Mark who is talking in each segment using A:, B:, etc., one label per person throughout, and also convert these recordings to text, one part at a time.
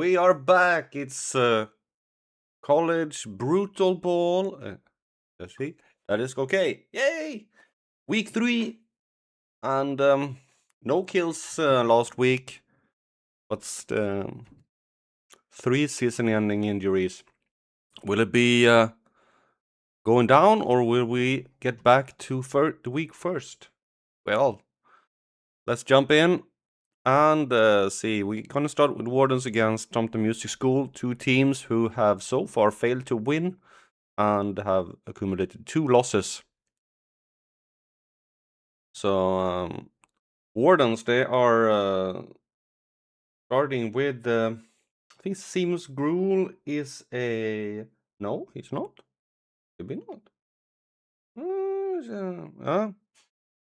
A: we are back. It's college Brutalball. Let's see. That is okay. Yay! Week 3. And no kills last week. But 3 season-ending injuries. Will it be going down, or will we get back to the week first? Well, let's jump in. And see, we're gonna start with Wardens against Tomte Music School, 2 teams who have so far failed to win and have accumulated 2 losses. So Wardens, they are starting with I think Seamus Gruel is a no, he's not. Maybe not.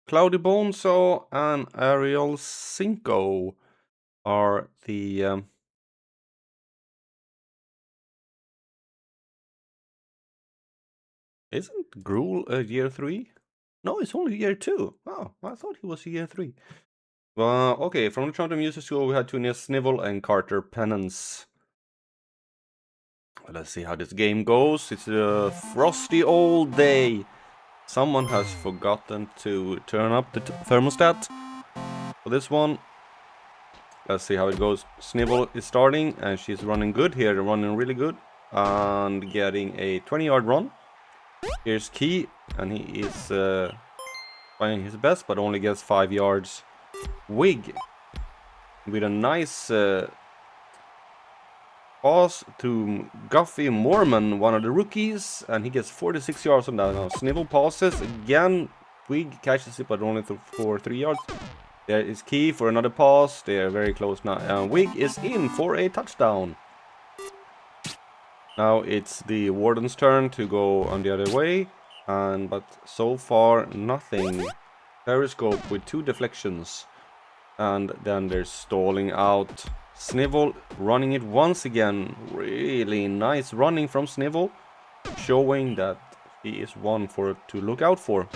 A: Cloudy Bonzo and Ariel Cinco are the Isn't Gruel year 3? No, it's only year 2. Oh, I thought he was year 3. Well, okay, from the Toronto Music School we had Tunia Snivel and Carter Penance. Let's see how this game goes. It's a frosty old day. Someone has forgotten to turn up the thermostat for this one. Let's see how it goes. Snivel is starting and she's running good here, running really good. And getting a 20-yard run. Here's Key, and he is trying his best, but only gets 5 yards. Wig with a nice pass to Guffy Mormon, one of the rookies, and he gets 46 yards on that. Now Snivel passes again. Wig catches it, but only for 3 yards. There is Key for another pass. They are very close now, and Wig is in for a touchdown. Now it's the Warden's turn to go on the other way, but so far nothing. Periscope with 2 deflections, and then they're stalling out. Snivel running it once again. Really nice running from Snivel, showing that he is one to look out for.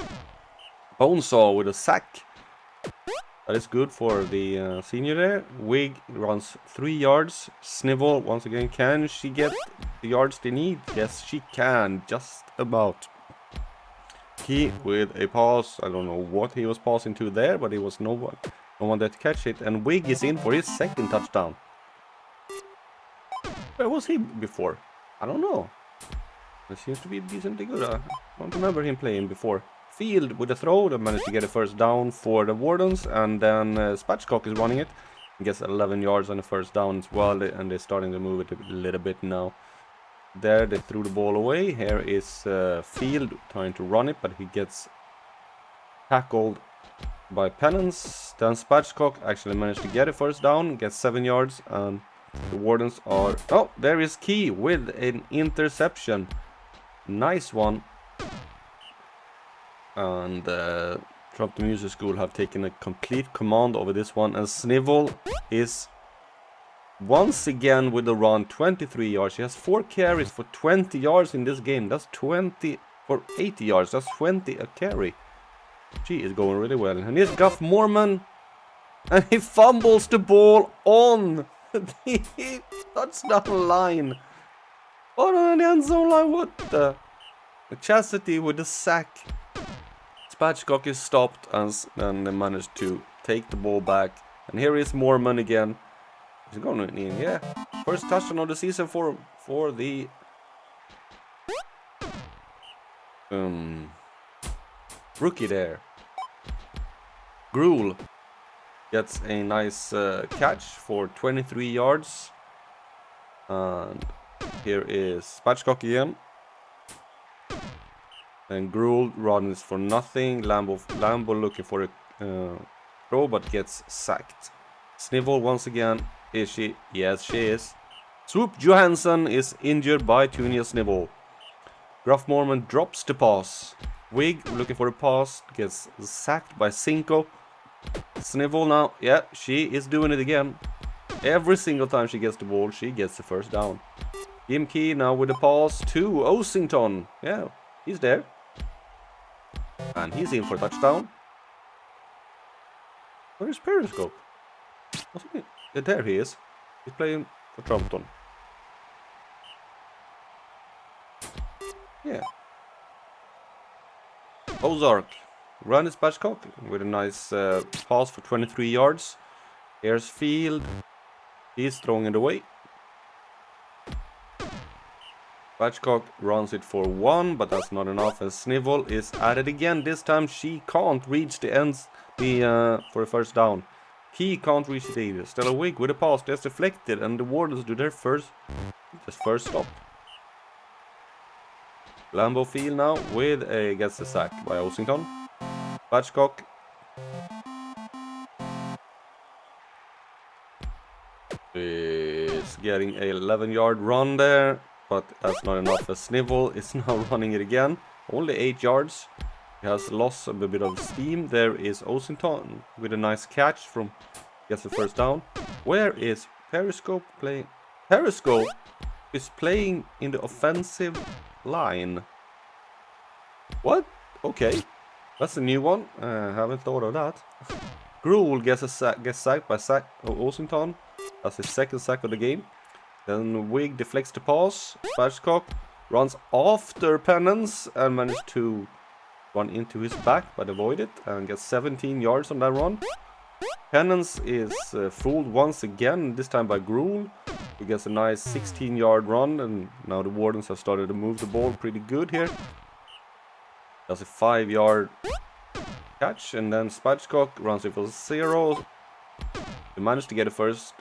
A: Bonesaw with a sack. That is good for the senior there. Wig runs 3 yards. Snivel, once again, can she get the yards they need? Yes, she can. Just about. Key with a pass. I don't know what he was passing to there, but it was no one there to catch it. And Wig is in for his 2nd touchdown. Where was he before? I don't know. It seems to be decently good. I don't remember him playing before. Field with a throw that managed to get a 1st down for the Wardens, and then Spatchcock is running it. He gets 11 yards on the 1st down as well, and they're starting to move it a little bit now. There they threw the ball away. Here is Field trying to run it, but he gets tackled by Penance. Then Spatchcock actually managed to get a 1st down, gets 7 yards, and the Wardens are... Oh, there is Key with an interception. Nice one. And Trump Music School have taken a complete command over this one, and Snivel is once again with the run, 23 yards. She has 4 carries for 20 yards in this game. That's 20 for 80 yards. That's 20 a carry. She is going really well. And here's Guff Mormon, and he fumbles the ball on the touchdown line. Oh, on the end zone line. What the? Chastity with the sack. Spatchcock is stopped, and then they managed to take the ball back. And here is Mormon again. He's going in, yeah. 1st touchdown of the season for the rookie there. Gruel gets a nice catch for 23 yards. And here is Spatchcock again. And Gruel runs for nothing. Lambo looking for a throw, but gets sacked. Snivel once again. Is she? Yes, she is. Swoop Johansson is injured by Tunia Snivel. Gruff Mormon drops the pass. Wig looking for a pass. Gets sacked by Cinco. Snivel now. Yeah, she is doing it again. Every single time she gets the ball, she gets the 1st down. Jim Key now with a pass to Osington. Yeah, he's there. And he's in for a touchdown. Where's Periscope? Yeah, there he is. He's playing for Trumpton. Yeah. Ozark. Run his Batchcock with a nice pass for 23 yards. Here's Field. He's throwing it away. Batchcock runs it for 1, but that's not enough. And Snivel is at it again. This time she can't reach the ends for a first down. He can't reach it either. Stella Wig with a pass. That's deflected, and the Wardens do their first stop. Lambeau Field now gets the sack by Osington. Batchcock is getting a 11-yard run there, but that's not enough. Snivel is now running it again. Only 8 yards. He has lost a bit of steam. There is Osington with a nice catch from gets the first down. Where is Periscope playing? Periscope is playing in the offensive line. What? Okay. That's a new one. Haven't thought of that. Gruel gets sacked by Osington. That's his second sack of the game. Then Wig deflects the pass. Batchcock runs after Penance and manages to run into his back but avoid it and gets 17 yards on that run. Penance is fooled once again, this time by Gruel. He gets a nice 16-yard run, and now the Wardens have started to move the ball pretty good here. That's a 5-yard catch, and then Spatchcock runs it for 0. They managed to get a first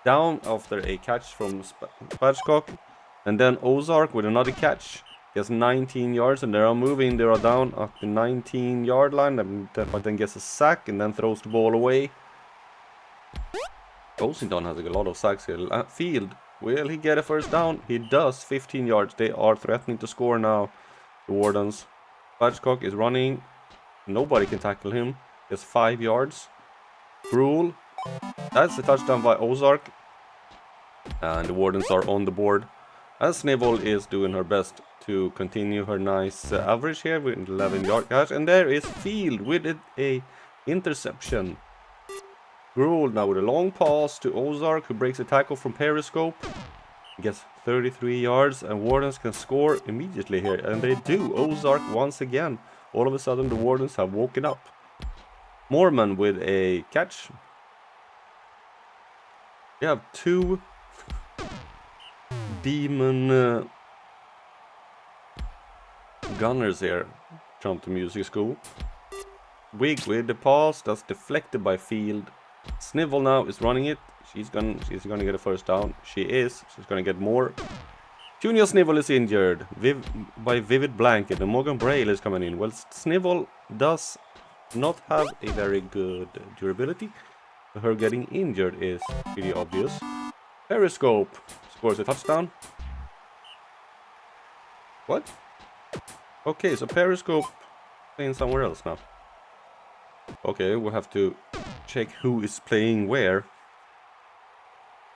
A: down after a catch from Spatchcock. And then Ozark with another catch. Gets 19 yards, and they are moving. They are down at the 19-yard line, but then gets a sack and then throws the ball away. Osington has a lot of sacks here. Field, will he get a first down? He does. 15 yards. They are threatening to score now, the Wardens. Batchcock is running. Nobody can tackle him. Just 5 yards. Gruel. That's a touchdown by Ozark. And the Wardens are on the board. As Snivel is doing her best to continue her nice average here with 11-yard catch. And there is Field with a interception. Gruel now with a long pass to Ozark, who breaks a tackle from Periscope. Gets 33 yards, and Wardens can score immediately here. And they do. Ozark once again. All of a sudden the Wardens have woken up. Mormon with a catch. We have 2 demon gunners here from the music school. Wig with the pass, that's deflected by Field. Snivel now is running it. She's gonna get a first down. She's gonna get more. Junior Snivel is injured by Vivid Blanket, and Morgan Braille is coming in. Well, Snivel does not have a very good durability. Her getting injured is pretty obvious. Periscope scores a touchdown. What? Okay, so Periscope playing somewhere else now. Okay, we'll have to check who is playing where.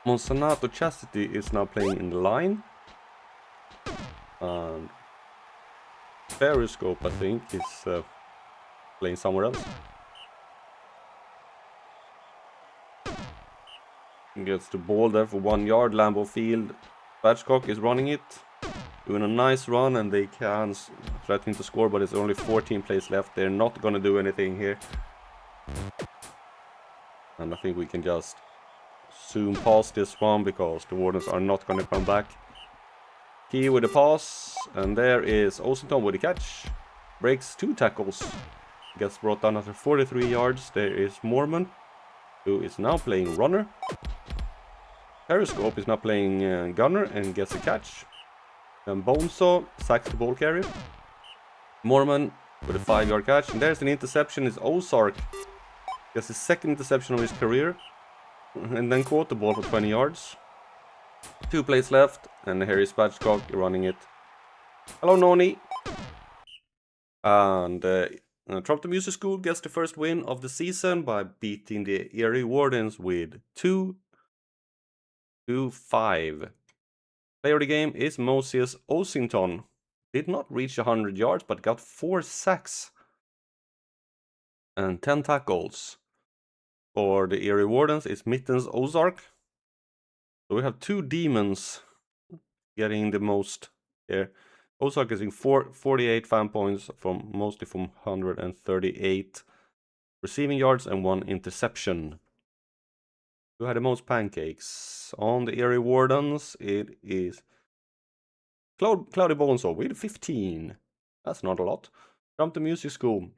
A: Monsanato Chastity is now playing in the line. And Periscope, I think, is playing somewhere else. Gets the ball there for 1 yard. Lambeau Field. Batchcock is running it. Doing a nice run, and they can threatening to score, but it's only 14 plays left. They're not going to do anything here. And I think we can just zoom past this one because the Wardens are not going to come back. Key with a pass, and there is Osington with a catch. Breaks 2 tackles. Gets brought down after 43 yards. There is Mormon, who is now playing runner. Periscope is now playing gunner and gets a catch. And Bonesaw sacks the ball carrier. Mormon with a 5-yard catch. And there's an interception. It's Ozark. Gets his second interception of his career. And then caught the ball for 20 yards. 2 plays left. And here is Spatchcock running it. Hello, Noni. And Trump the Music School gets the first win of the season by beating the Erie Wardens with 2-5. Player of the game is Moses Osington. Did not reach 100 yards, but got 4 sacks and 10 tackles. For the Erie Wardens, it's Mittens Ozark. So we have two demons getting the most here. Ozark getting 48 fan points mostly from 138 receiving yards and 1 interception. Who had the most pancakes? On the Eerie Wardens, it is Cloudy Bonesaw with 15. That's not a lot. Jump to Music School.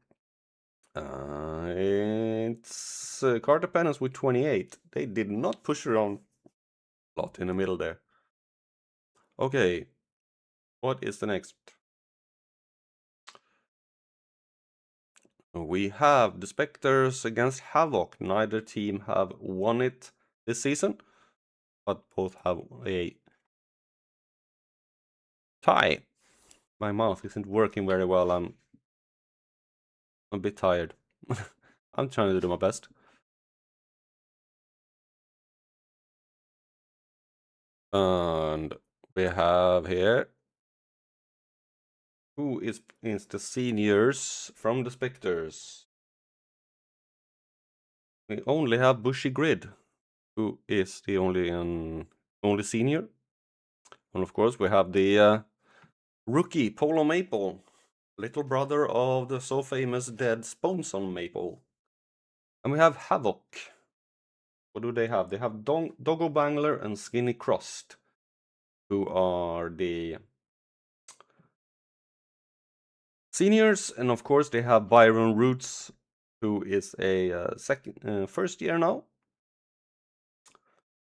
A: It's Carter Penance with 28. They did not push around a lot in the middle there. Okay, what is the next? We have the Spectres against Havoc. Neither team have won it this season, but both have a tie. My mouth isn't working very well. I'm a bit tired. I'm trying to do my best. And we have here who is the seniors from the Spectres. We only have Bushy Grid, who is the only senior. And of course we have the rookie Polo Maple, little brother of the so famous dead Sponson Maple. And we have Havoc. What do they have? They have Doggo Bangler and Skinny Crust, who are the seniors. And of course they have Byron Roots, who is a first year now.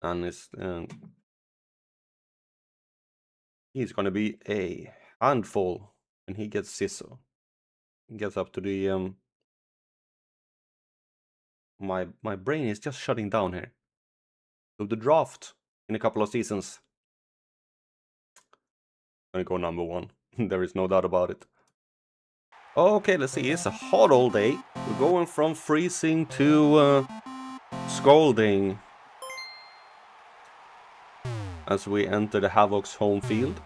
A: And he's gonna be a handful when he gets CISO. He gets up to the my brain is just shutting down here. So the draft in a couple of seasons. Gonna go number 1. There is no doubt about it. Okay, let's see. It's a hot all day. We're going from freezing to scalding as we enter the Havoc's home field.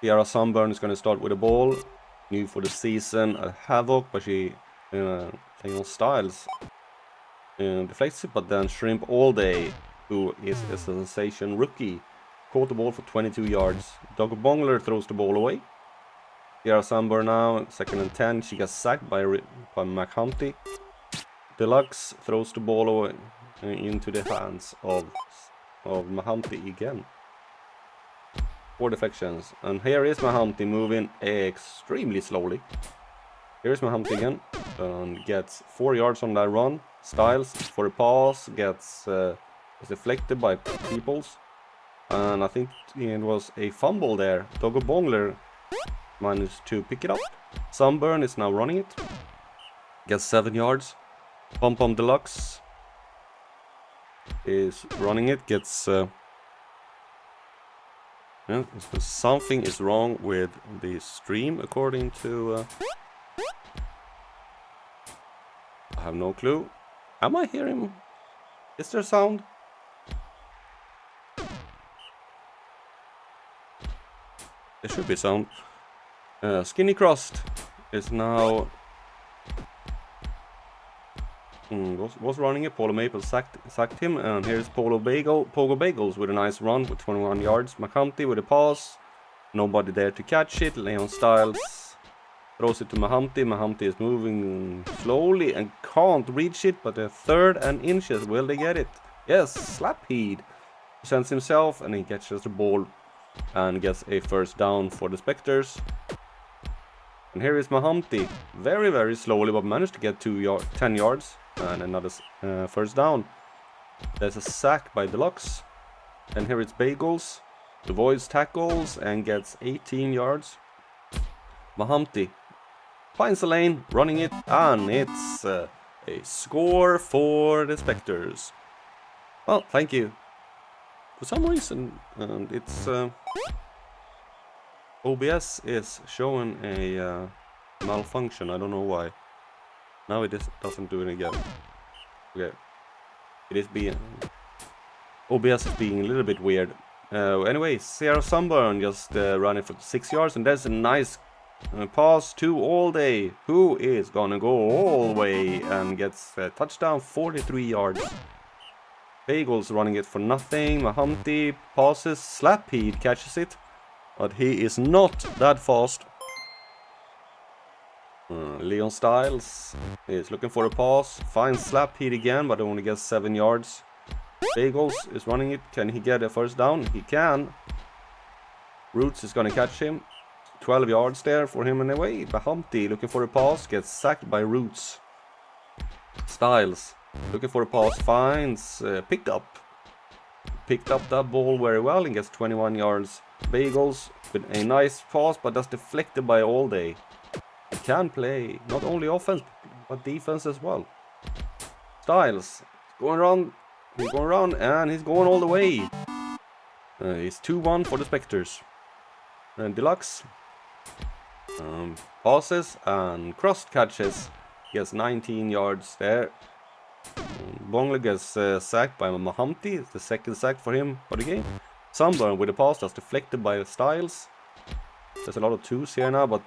A: Tiara Sunburn is going to start with the ball. New for the season at Havoc, but she playing on Styles deflects it, but then Shrimp All Day, who is a sensation rookie, caught the ball for 22 yards. Doggo Bongler throws the ball away. Tiara Sunburn now, 2nd and 10. She gets sacked by McHumpty. Deluxe throws the ball away into the hands of McHumpty again. 4 deflections. And here is McHumpty moving extremely slowly. Here's McHumpty again. And gets 4 yards on that run. Styles for a pass. Gets deflected by Peoples. And I think it was a fumble there. Doggo Bongler managed to pick it up. Sunburn is now running it. Gets 7 yards. Pom Pom Deluxe is running it. Gets... something is wrong with the stream, according to... I have no clue. Am I hearing... Is there sound? There should be sound. Skinny Crust is now... was running it. Polo Maple sacked him, and here's Pogo Bagels with a nice run with 21 yards. McHumpty with a pass. Nobody there to catch it. Leon Styles throws it to McHumpty. McHumpty is moving slowly and can't reach it, but a 3rd and inches. Will they get it? Yes, Slapheed presents himself, and he catches the ball and gets a 1st down for the Spectres. And here is McHumpty, very, very slowly, but managed to get 10 yards. And another 1st down. There's a sack by Deluxe. And here it's Bagels. Avoids tackles and gets 18 yards. McHumpty finds the lane, running it, and it's a score for the Spectres. Well, thank you. For some reason, it's... OBS is showing a malfunction. I don't know why. Now it doesn't do it again. Okay. It is being... OBS is being a little bit weird. Anyway, Sarah Sunburn just running for 6 yards. And there's a nice pass to All Day, who is gonna go all the way and gets a touchdown, 43 yards. Bagel's running it for nothing. Mahamti passes. Slapheed catches it. But he is not that fast. Leon Styles is looking for a pass. Finds Slapheed again, but only gets 7 yards. Bagels is running it. Can he get a first down? He can. Roots is going to catch him. 12 yards there for him anyway. Mahamti looking for a pass. Gets sacked by Roots. Styles looking for a pass. Finds picked up that ball very well and gets 21 yards. Bagels with a nice pass, but that's deflected by All Day. He can play not only offense but defense as well. Styles going around. He's going around and he's going all the way. It's 2-1 for the Spectres. And Deluxe passes and cross catches. Gets 19 yards there. Bongler gets sacked by Mahamti. It's the second sack for him for the game. Sunburn with a pass that's deflected by Styles. There's a lot of twos here now, but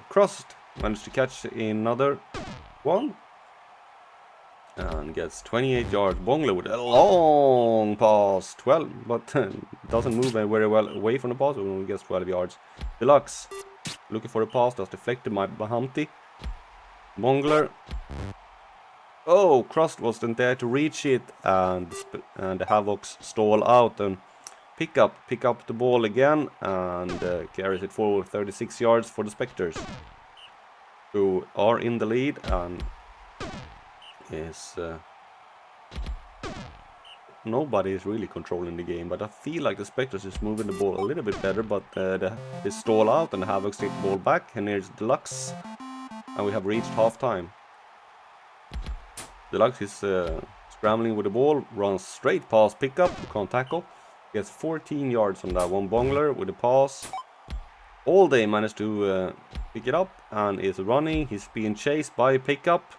A: Crossed managed to catch another one. And gets 28 yards. Bongler with a long pass. 12, but doesn't move very well away from the pass. Only gets 12 yards. Deluxe looking for a pass that's deflected by Mahamti. Bongler. Oh, Crust wasn't there to reach it, and the Havocs stall out and pick up the ball again, and carries it forward 36 yards for the Spectres, who are in the lead and is nobody is really controlling the game. But I feel like the Spectres is moving the ball a little bit better, but they stall out and the Havocs take the ball back, and here's Deluxe, and we have reached halftime. Deluxe is scrambling with the ball, runs straight past pickup, who can't tackle. Gets 14 yards on that one. Bongler with a pass. All Day managed to pick it up and is running. He's being chased by pickup,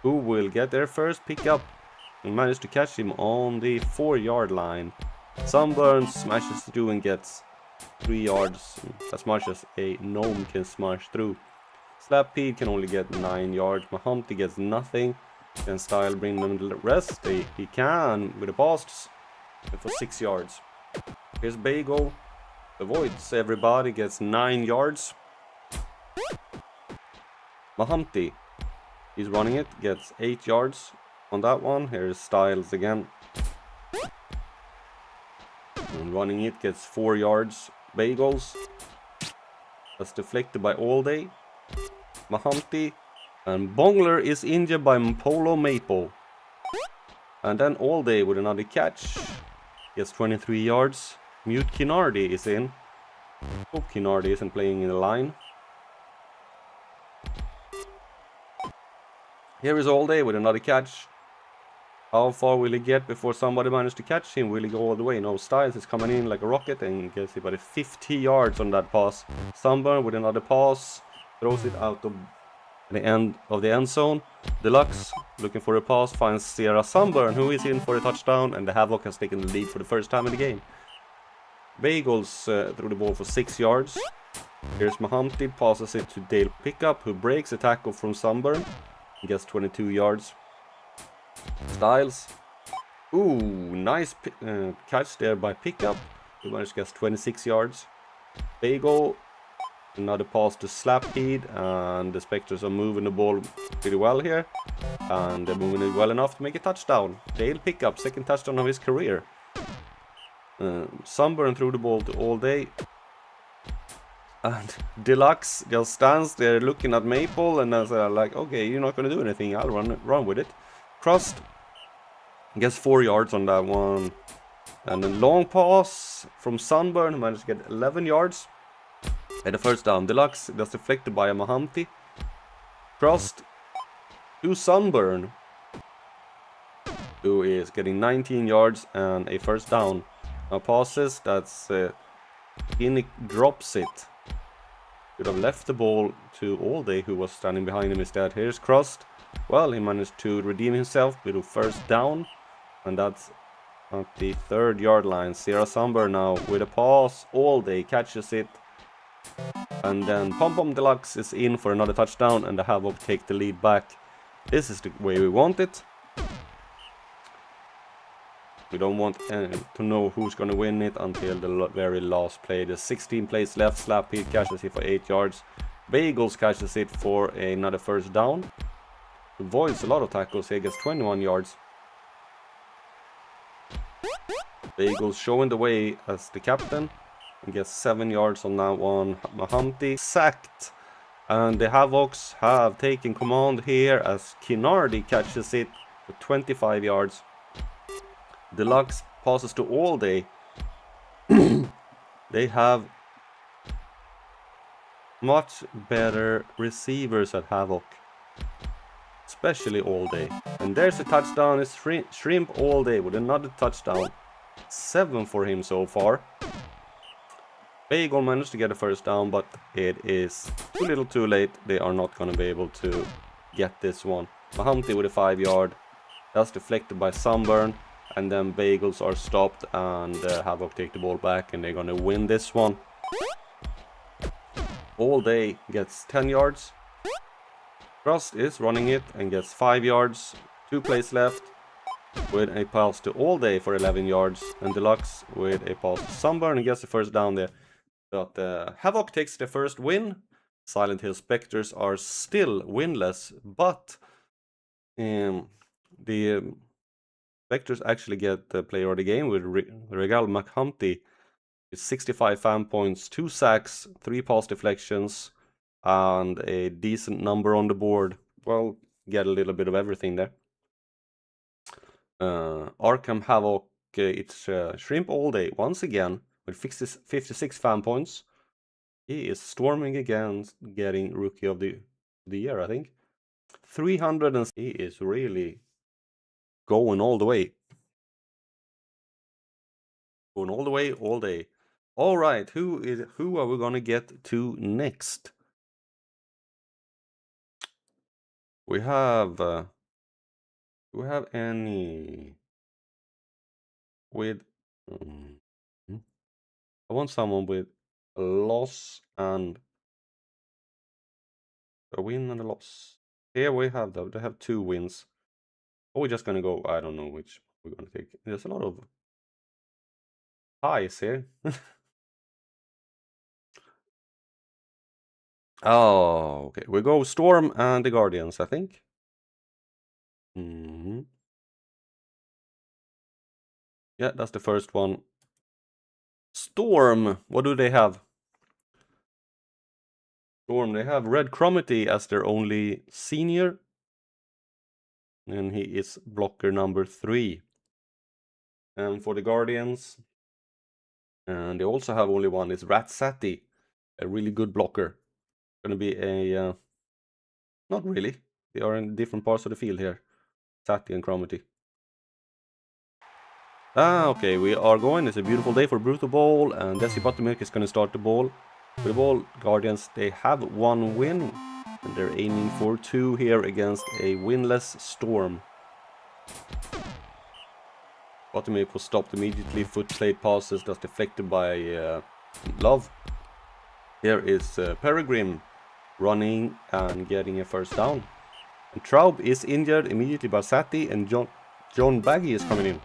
A: who will get there first. Pickup and managed to catch him on the 4-yard line. Sunburn smashes through and gets 3 yards, as much as a gnome can smash through. Slapheed can only get 9 yards. Mahamti gets nothing. Can Style bring them the rest? He can with a pass for 6 yards. Here's Bagel. Avoids everybody, gets 9 yards. Mahamti, he's running it, gets 8 yards on that one. Here's Styles again. And running it, gets 4 yards. Bagels. That's deflected by All Day. Mahamti. And Bongler is injured by Polo Maple. And then All Day with another catch. Gets 23 yards. Mute Kinardi is in. Hope Kinardi isn't playing in the line. Here is All Day with another catch. How far will he get before somebody manages to catch him? Will he go all the way? No, Styles is coming in like a rocket and gets about 50 yards on that pass. Sunburn with another pass. Throws it out of the end of the end zone. Deluxe looking for a pass, finds Sierra Sunburn, who is in for a touchdown, and the Havoc has taken the lead for the first time in the game. Bagels threw the ball for 6 yards. Here's Mahamti, passes it to Dale Pickup, who breaks a tackle from Sunburn and gets 22 yards. Styles, ooh, nice catch there by Pickup, who managed to get 26 yards. Bagel, another pass to Slapheed, and the Spectres are moving the ball pretty well here, and they're moving it well enough to make a touchdown. Dale Pickup, second touchdown of his career. Sunburn threw the ball to All Day, and Deluxe just stands there looking at Maple, and as like, okay, you're not gonna do anything, I'll run with it. Crust gets 4 yards on that one, and a long pass from Sunburn, who managed to get 11 yards. And the first down. Deluxe that's deflected by a Mahamti. Crust to Sunburn, who is getting 19 yards and a first down. Now passes, that's Kinnick drops it. Could have left the ball to All Day, who was standing behind him instead. Here's Crust. Well, he managed to redeem himself with a first down, and that's at the 3rd-yard line. Sierra Sunburn now with a pass. All Day catches it. And then Pom Pom Deluxe is in for another touchdown, and the Havoc take the lead back. This is the way we want it. We don't want to know who's going to win it until the very last play. There's 16 plays left. Slap Pete catches it for 8 yards. Bagels catches it for another first down. Avoids a lot of tackles here, gets 21 yards. Bagels showing the way as the captain. And gets 7 yards on that one. Mahamti sacked. And the Havocs have taken command here as Kinardi catches it for 25 yards. Deluxe passes to All Day. They have much better receivers at Havoc. Especially All Day. And there's a touchdown. It's Shrimp All Day with another touchdown. 7 for him so far. Bagel managed to get a first down, but it is too little too late. They are not going to be able to get this one. Mahamti with a 5 yard. That's deflected by Sunburn. And then Bagels are stopped and Havoc take the ball back and they're going to win this one. All Day gets 10 yards. Rust is running it and gets 5 yards. 2 plays left with a pass to All Day for 11 yards. And Deluxe with a pass to Sunburn and gets the first down there. But Havoc takes the first win. Silent Hill Spectres are still winless. But the Spectres actually get the player of the game with Regal McHumpty. It's 65 fan points, 2 sacks, 3 pass deflections, and a decent number on the board. Well, get a little bit of everything there. Arkham Havoc, it's Shrimp All Day once again with 56 fan points. He is storming against getting Rookie of the Year, I think. 300 and he is really going all the way. Going all the way, all day. All right, who are we gonna get to next? We have. Do we have any with? I want someone with a loss and a win and a loss. Here we have them. They have 2 wins. Or we're just gonna go. I don't know which we're gonna take. There's a lot of highs here. Oh, okay. We go Storm and the Guardians, I think. Yeah, that's the first one. Storm. What do they have? Storm. They have Red Cromitty as their only senior. And he is blocker number 3. And for the Guardians, and they also have only one, is Ratsati, a really good blocker. Gonna be a not really. They are in different parts of the field here. Sati and Cromitty. Okay, we are going. It's a beautiful day for Brutalball, and Desi Buttermilk is gonna start the ball. For the ball, Guardians, they have 1 win, and they're aiming for 2 here against a winless Storm. Buttermilk was stopped immediately. Foot plate passes that's deflected by Love. Here is Peregrine running and getting a first down. And Traub is injured immediately by Sati, and John Baggy is coming in.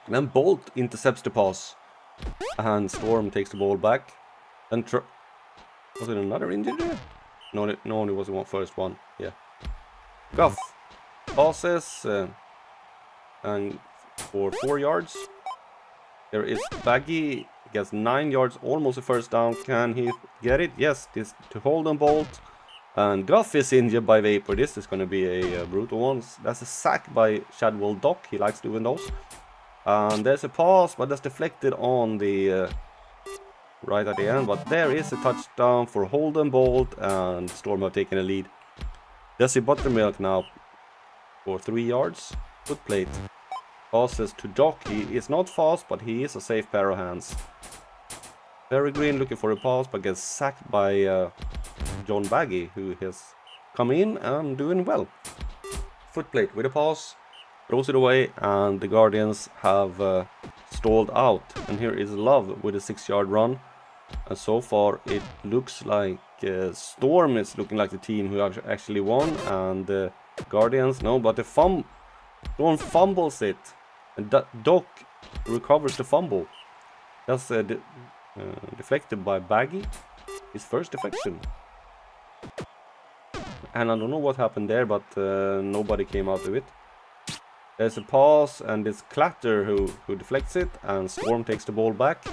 A: And then Bolt intercepts the pass. And Storm takes the ball back. And was it another injury there? No, it was the first one. Yeah. Guff passes and for 4 yards. There is Baggy, gets 9 yards, almost a first down. Can he get it? Yes, this to hold on Bolt. And Guff is injured by Vapor. This is going to be a brutal one. That's a sack by Shadwell Doc. He likes doing those. And there's a pass, but that's deflected on the right at the end. But there is a touchdown for Holden Bolt, and Storm have taken a lead. Desi Buttermilk now for 3 yards. Foot plate. Passes to Doc. He is not fast, but he is a safe pair of hands. Peregrine looking for a pass, but gets sacked by John Baggy, who has come in and doing well. Foot plate with a pass. Throws it away, and the Guardians have stalled out. And here is Love with a 6-yard run. And so far it looks like Storm is looking like the team who actually won, and Guardians no, but the Storm fumbles it. And Doc recovers the fumble. That's deflected by Baggy. His first deflection. And I don't know what happened there, but nobody came out of it. There's a pass, and it's Clatter who deflects it, and Storm takes the ball back.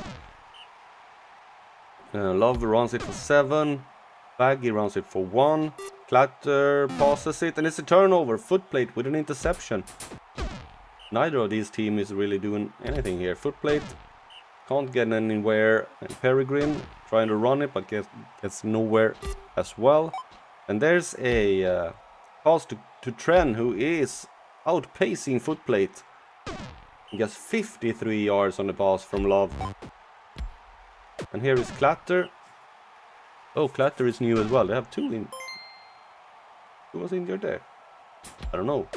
A: Love runs it for 7. Baggy runs it for 1. Clatter passes it, and it's a turnover. Footplate with an interception. Neither of these teams is really doing anything here. Footplate can't get anywhere. And Peregrine trying to run it, but gets nowhere as well. And there's a pass to Tren, who is outpacing Footplate. He gets 53 yards on the pass from Love. And here is Clatter. Oh, Clatter is new as well. They have 2 in. Who was injured there? I don't know.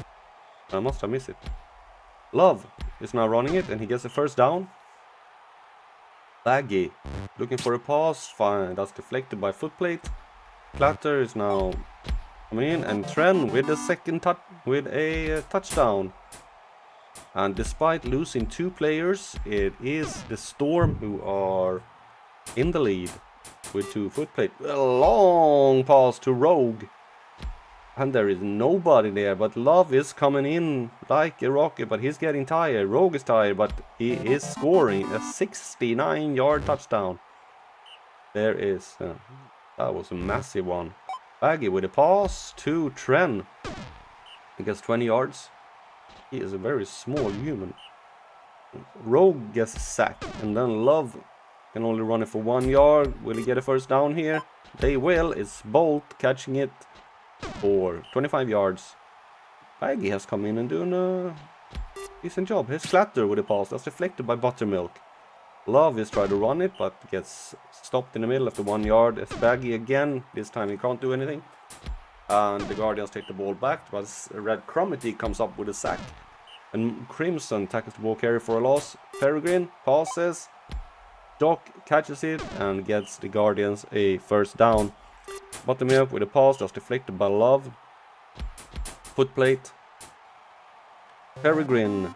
A: I must have missed it. Love is now running it, and he gets a first down. Baggy looking for a pass. Fine, that's deflected by Footplate. Clatter is now coming in, and Tren with a touchdown. And despite losing 2 players, it is the Storm who are in the lead with 2 Footplate. A long pass to Rogue. And there is nobody there, but Love is coming in like a rocket, but he's getting tired. Rogue is tired, but he is scoring a 69-yard touchdown. There is, that was a massive one. Baggy with a pass to Tren. He gets 20 yards. He is a very small human. Rogue gets sacked, and then Love can only run it for 1 yard. Will he get a first down here? They will. It's Bolt catching it for 25 yards. Baggy has come in and doing a decent job. Here's Clatter with a pass. That's deflected by Buttermilk. Love is trying to run it, but gets stopped in the middle after 1 yard. It's Baggy again. This time he can't do anything. And the Guardians take the ball back. But Red Cromity comes up with a sack. And Crimson tackles the ball carrier for a loss. Peregrine passes. Doc catches it and gets the Guardians a first down. Buttermilk with a pass that's deflected by Love. Footplate. Peregrine.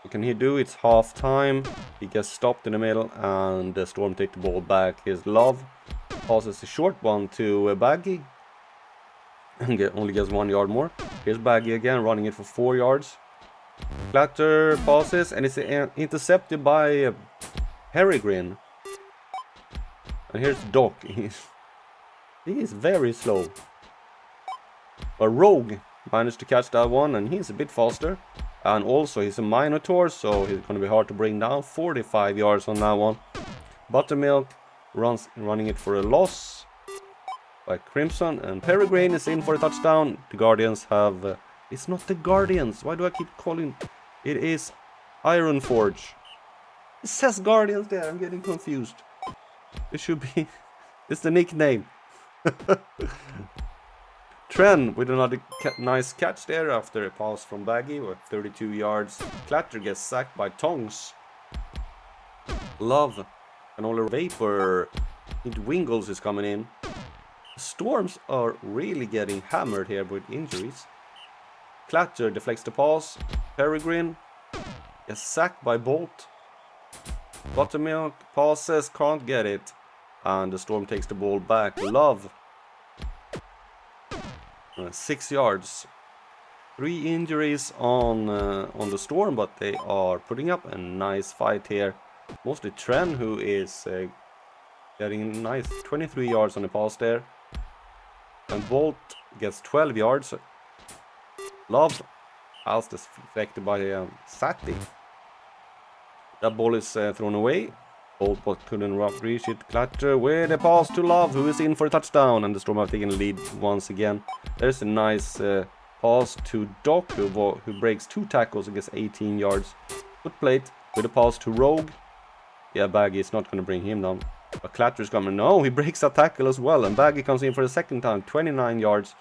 A: What can he do? It's half time. He gets stopped in the middle, and the Storm take the ball back. Here's Love. Passes a short one to Baggy. And only gets 1 yard more. Here's Baggy again, running it for 4 yards. Clatter passes, and it's intercepted by Peregrine. And here's Doc. He is very slow. But Rogue managed to catch that one, and he's a bit faster. And also he's a Minotaur, so he's going to be hard to bring down. 45 yards on that one. Buttermilk running it for a loss by Crimson, and Peregrine is in for a touchdown. The Guardians have... it's not the Guardians. Why do I keep calling... It is Ironforge. It says Guardians there. I'm getting confused. It should be... it's the nickname. Tren with another nice catch there after a pass from Baggy with 32 yards. Clatter gets sacked by Tongs. Love and all the Vapor. Wingles is coming in. Storms are really getting hammered here with injuries. Clatter deflects the pass. Peregrine gets sacked by Bolt. Buttermilk passes, can't get it. And the Storm takes the ball back. Love. 6 yards. 3 injuries on the Storm, but they are putting up a nice fight here. Mostly Tren, who is getting nice 23 yards on the pass there. And Bolt gets 12 yards. Love has deflected by Sati. That ball is thrown away. Bolt but couldn't reach it. Clatter with a pass to Love, who is in for a touchdown. And the Storm have taken the lead once again. There's a nice pass to Doc, who breaks 2 tackles and gets 18 yards. Footplate with a pass to Rogue. Yeah, Baggy is not going to bring him down. But Clatter is coming. No, he breaks that tackle as well. And Baggy comes in for the second time. 29 yards.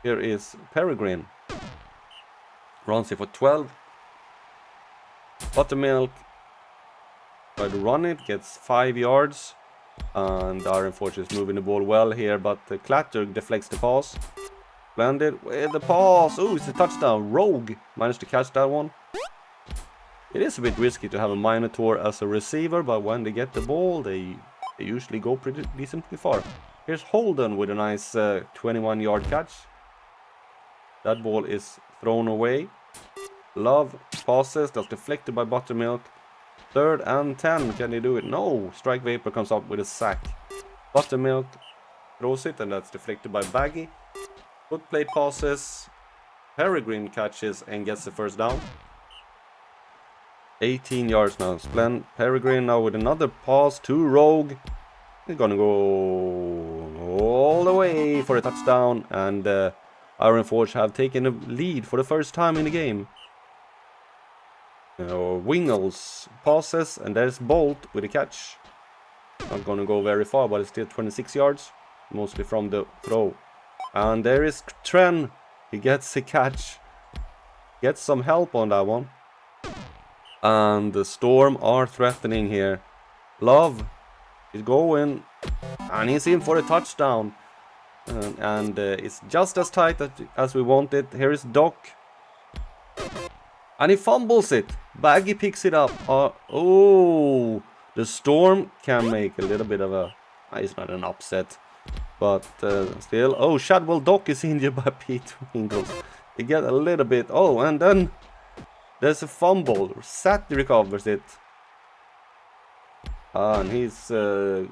A: Here is Peregrine. Runs it for 12. Buttermilk try to run it. Gets 5 yards. And Ironforge is moving the ball well here. But Clatter deflects the pass. Splendid with the pass. Oh, it's a touchdown. Rogue managed to catch that one. It is a bit risky to have a Minotaur as a receiver, but when they get the ball, they usually go pretty decently far. Here's Holden with a nice 21-yard catch. That ball is thrown away. Love passes, that's deflected by Buttermilk. 3rd and 10, can they do it? No, Strike Vapor comes up with a sack. Buttermilk throws it, and that's deflected by Baggy. Foot plate passes. Peregrine catches and gets the first down. 18 yards now. Peregrine now with another pass to Rogue. He's gonna go all the way for a touchdown, and Iron Forge have taken a lead for the first time in the game. Wingles passes, and there's Bolt with a catch. Not gonna go very far, but it's still 26 yards, mostly from the throw. And there is Tren. He gets a catch. Gets some help on that one. And the Storm are threatening here. Love is going, and he's in for a touchdown. And it's just as tight as we want it. Here is Doc. And he fumbles it. Baggy picks it up. Oh, the Storm can make a little bit of a... it's not an upset. But still... Oh, Shadwell Doc is injured by Pete Wingles. They get a little bit... Oh, and then... There's a fumble. Sat recovers it. And he's a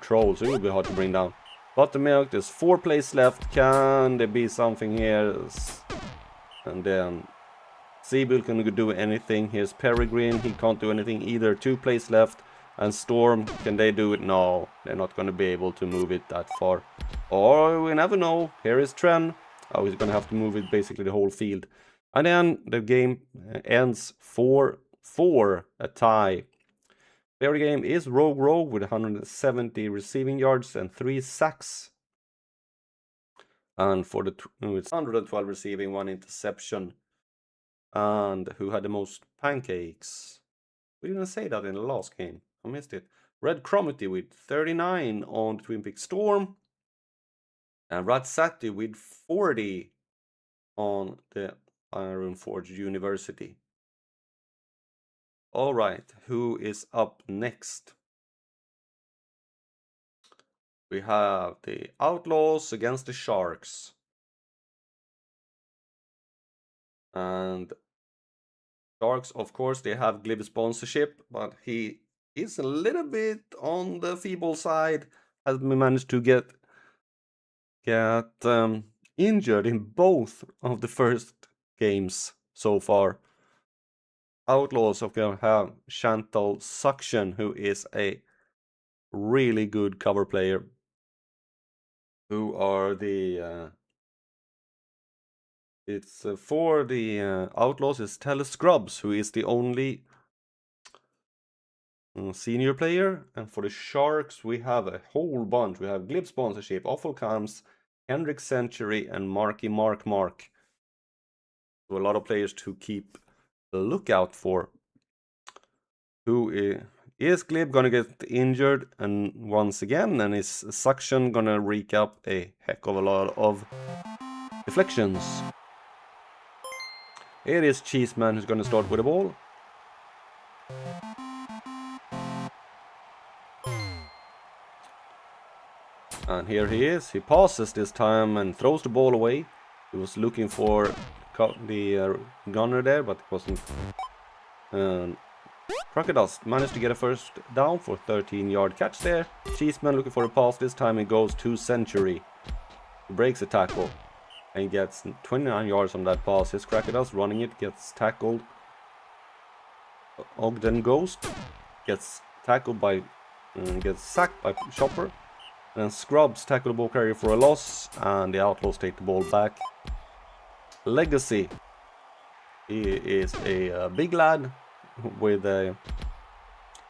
A: troll, so he'll be hard to bring down. Buttermilk, there's 4 plays left. Can there be something here? And then Seabull can do anything. Here's Peregrine. He can't do anything either. 2 plays left. And Storm, can they do it? No, they're not going to be able to move it that far. Or we never know. Here is Tren. Oh, he's going to have to move it basically the whole field. And then the game ends 4-4, a tie. Player of the game is Rogue with 170 receiving yards and 3 sacks. And for the it's 112 receiving, 1 interception. And who had the most pancakes? We didn't say that in the last game. I missed it. Red Cromitty with 39 on the Twin Peaks Storm. And Ratsati with 40 on the Iron Forge University. Alright, who is up next? We have the Outlaws against the Sharks. And Sharks, of course, they have Glib sponsorship, but he is a little bit on the feeble side. Has managed to get injured in both of the first games so far. Outlaws of course have Chantal Suction, who is a really good cover player. Who are the for the Outlaws is Tele Scrubs, who is the only senior player. And for the Sharks we have a whole bunch. We have Glib sponsorship, Awful Cams, Hendrik Century, and Marky Mark. So a lot of players to keep a lookout for. Who is Glib gonna get injured and once again, and is Suction gonna wreak up a heck of a lot of deflections? It is Cheeseman who's gonna start with the ball. And here he is. He passes this time and throws the ball away. He was looking for the gunner there, but it wasn't. Crocodust managed to get a first down for 13-yard catch there. Cheeseman looking for a pass. This time it goes to Century. He breaks a tackle and gets 29 yards on that pass. His Crocodust running it, gets tackled. Ogden Ghost gets tackled by, gets sacked by Chopper. And Scrubs tackle the ball carrier for a loss, and the Outlaws take the ball back. Legacy. He is a big lad with a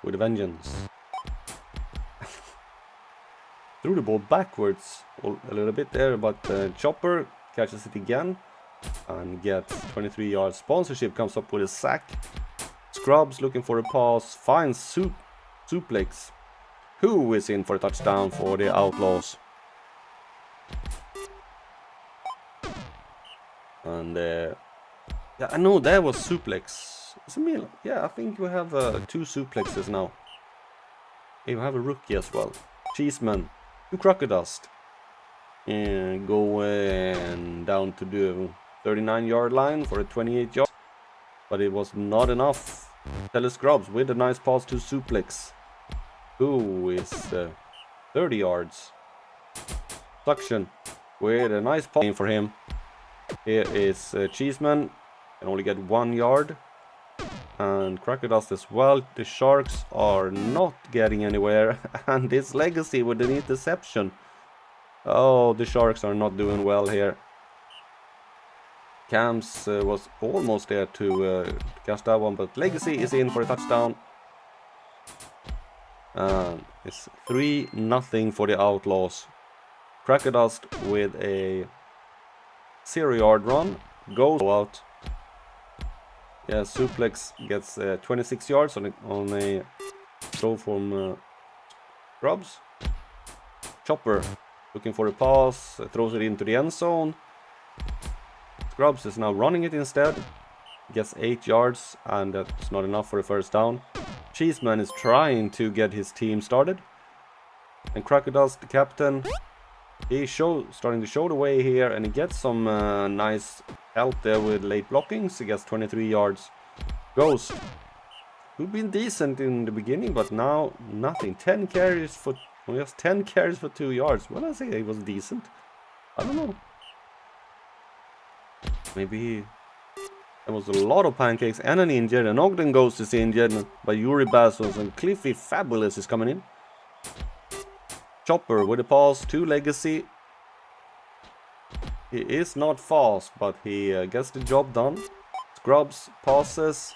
A: vengeance. Threw the ball backwards a little bit there, but Chopper catches it again and gets 23 yards. Sponsorship comes up with a sack. Scrubs looking for a pass, finds Suplex, who is in for a touchdown for the Outlaws. And yeah, I know that was suplex. It's a meal. Yeah, I think we have 2 suplexes now. We have a rookie as well. Cheeseman, 2 crocodust. And going down to the 39-yard line for a 28 yards. But it was not enough. Telescrubs with a nice pass to suplex. Who is 30 yards. Suction with a nice pass for him. Here is Cheeseman. Can only get 1 yard. And Crocodust as well. The Sharks are not getting anywhere. And this Legacy with an interception. Oh, the Sharks are not doing well here. Cams was almost there to catch that one, but Legacy is in for a touchdown. And it's 3-0 for the Outlaws. Crocodust with a 0-yard run goes out. Yeah, Suplex gets 26 yards on a throw from Scrubs. Chopper looking for a pass, throws it into the end zone. Scrubs is now running it instead. Gets 8 yards, and that's not enough for a first down. Cheeseman is trying to get his team started. And Crocodust, the captain, he's starting to show the way here, and he gets some nice help there with late blockings. He gets 23 yards. Ghost, who've been decent in the beginning, but now nothing. 10 carries for just 10 carries for 2 yards. Well, I say he was decent. I don't know. Maybe there was a lot of pancakes and an injured, and Ogden Ghost is injured by Yuri Bassos, and Cliffy Fabulous is coming in. Chopper with a pass to Legacy. He is not fast, but he gets the job done. Scrubs passes.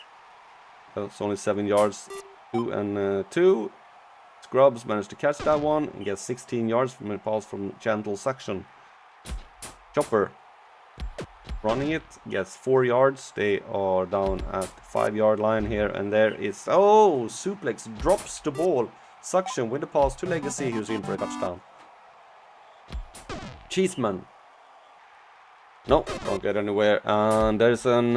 A: That's only 7 yards. 2 and 2. Scrubs managed to catch that one and gets 16 yards from a pass from Gentle Suction. Chopper running it, gets 4 yards. They are down at the 5-yard line here, and there is... Oh! Suplex drops the ball. Suction with the pass to Legacy, who's in for a touchdown. Cheeseman. No, don't get anywhere. And there's an...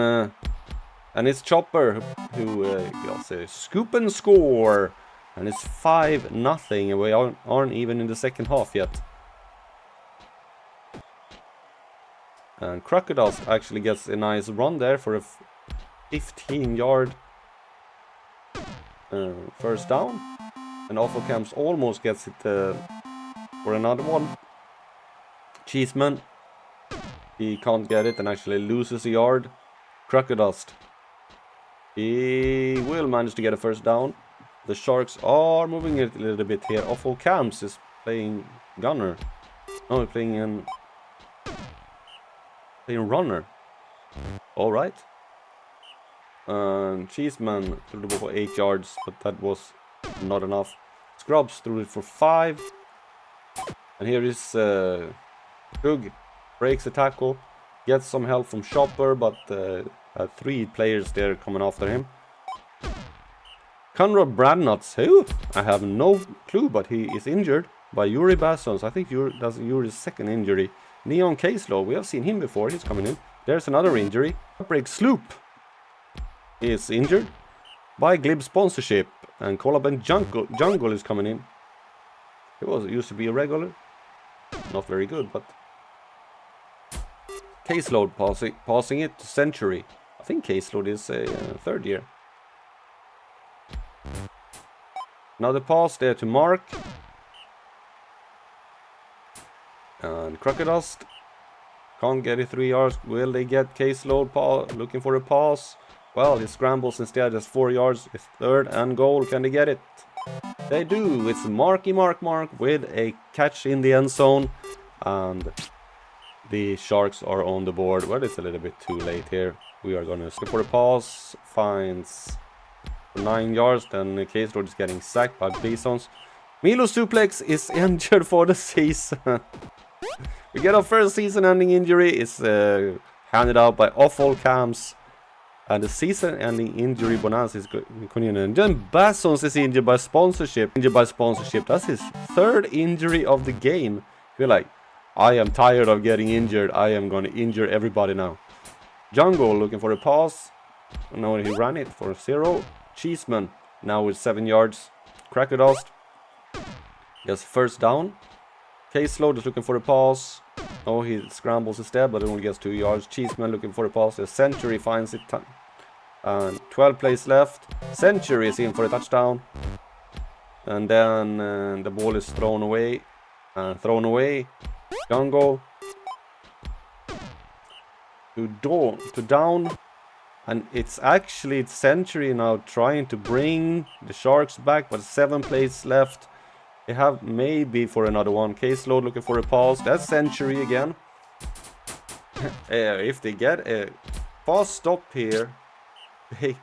A: and it's Chopper who gets a scoop and score. And it's 5-0, and we aren't even in the second half yet. And Crocodust actually gets a nice run there for a 15-yard first down. And Awful Camps almost gets it for another one. Cheeseman, he can't get it and actually loses a yard. Crocodust, he will manage to get a first down. The Sharks are moving it a little bit here. Awful Camps is playing gunner. No, he's playing runner. Alright. Cheeseman threw the ball for 8 yards, but that was not enough. Scrubs threw it for 5. And here is Hug. Breaks the tackle. Gets some help from Chopper, but 3 players there coming after him. Conrad Bradnuts, who? I have no clue, but he is injured by Yuri Bassons. I think that's Yuri's second injury. Neon Caselaw, we have seen him before, he's coming in. There's another injury. Break Sloop is injured by Glib Sponsorship. And Colaban Jungle is coming in. It used to be a regular. Not very good, but... Caseload passing it to Century. I think Caseload is a third year. Now the pass there to Mark. And Crocodust can't get it 3 yards. Will they get Caseload looking for a pass? Well, he scrambles instead. Just 4 yards. It's third and goal. Can they get it? They do. It's Mark with a catch in the end zone. And the Sharks are on the board. Well, it's a little bit too late here. We are going to skip for a pass. Finds 9 yards. Then the Caseload is getting sacked by Bisons. Milo Suplex is injured for the season. We get our first season-ending injury. It's handed out by Awful Camps. And the season-ending injury bonus is continuing. And then Bassons is injured by sponsorship. That's his third injury of the game. You're like, I am tired of getting injured. I am going to injure everybody now. Jungle looking for a pass. No, he ran it for 0. Cheeseman now with 7 yards. Cracker Dust. Yes, first down. Caseload is looking for a pass. Oh, he scrambles instead, but only gets 2 yards. Cheeseman looking for a pass. A Century finds it. And 12 plays left. Century is in for a touchdown. And then the ball is thrown away. Jungle. To down. And it's actually Century now trying to bring the Sharks back, but 7 plays left. They have maybe for another one. Caseload looking for a pass. That's Century again. If they get a fast stop here.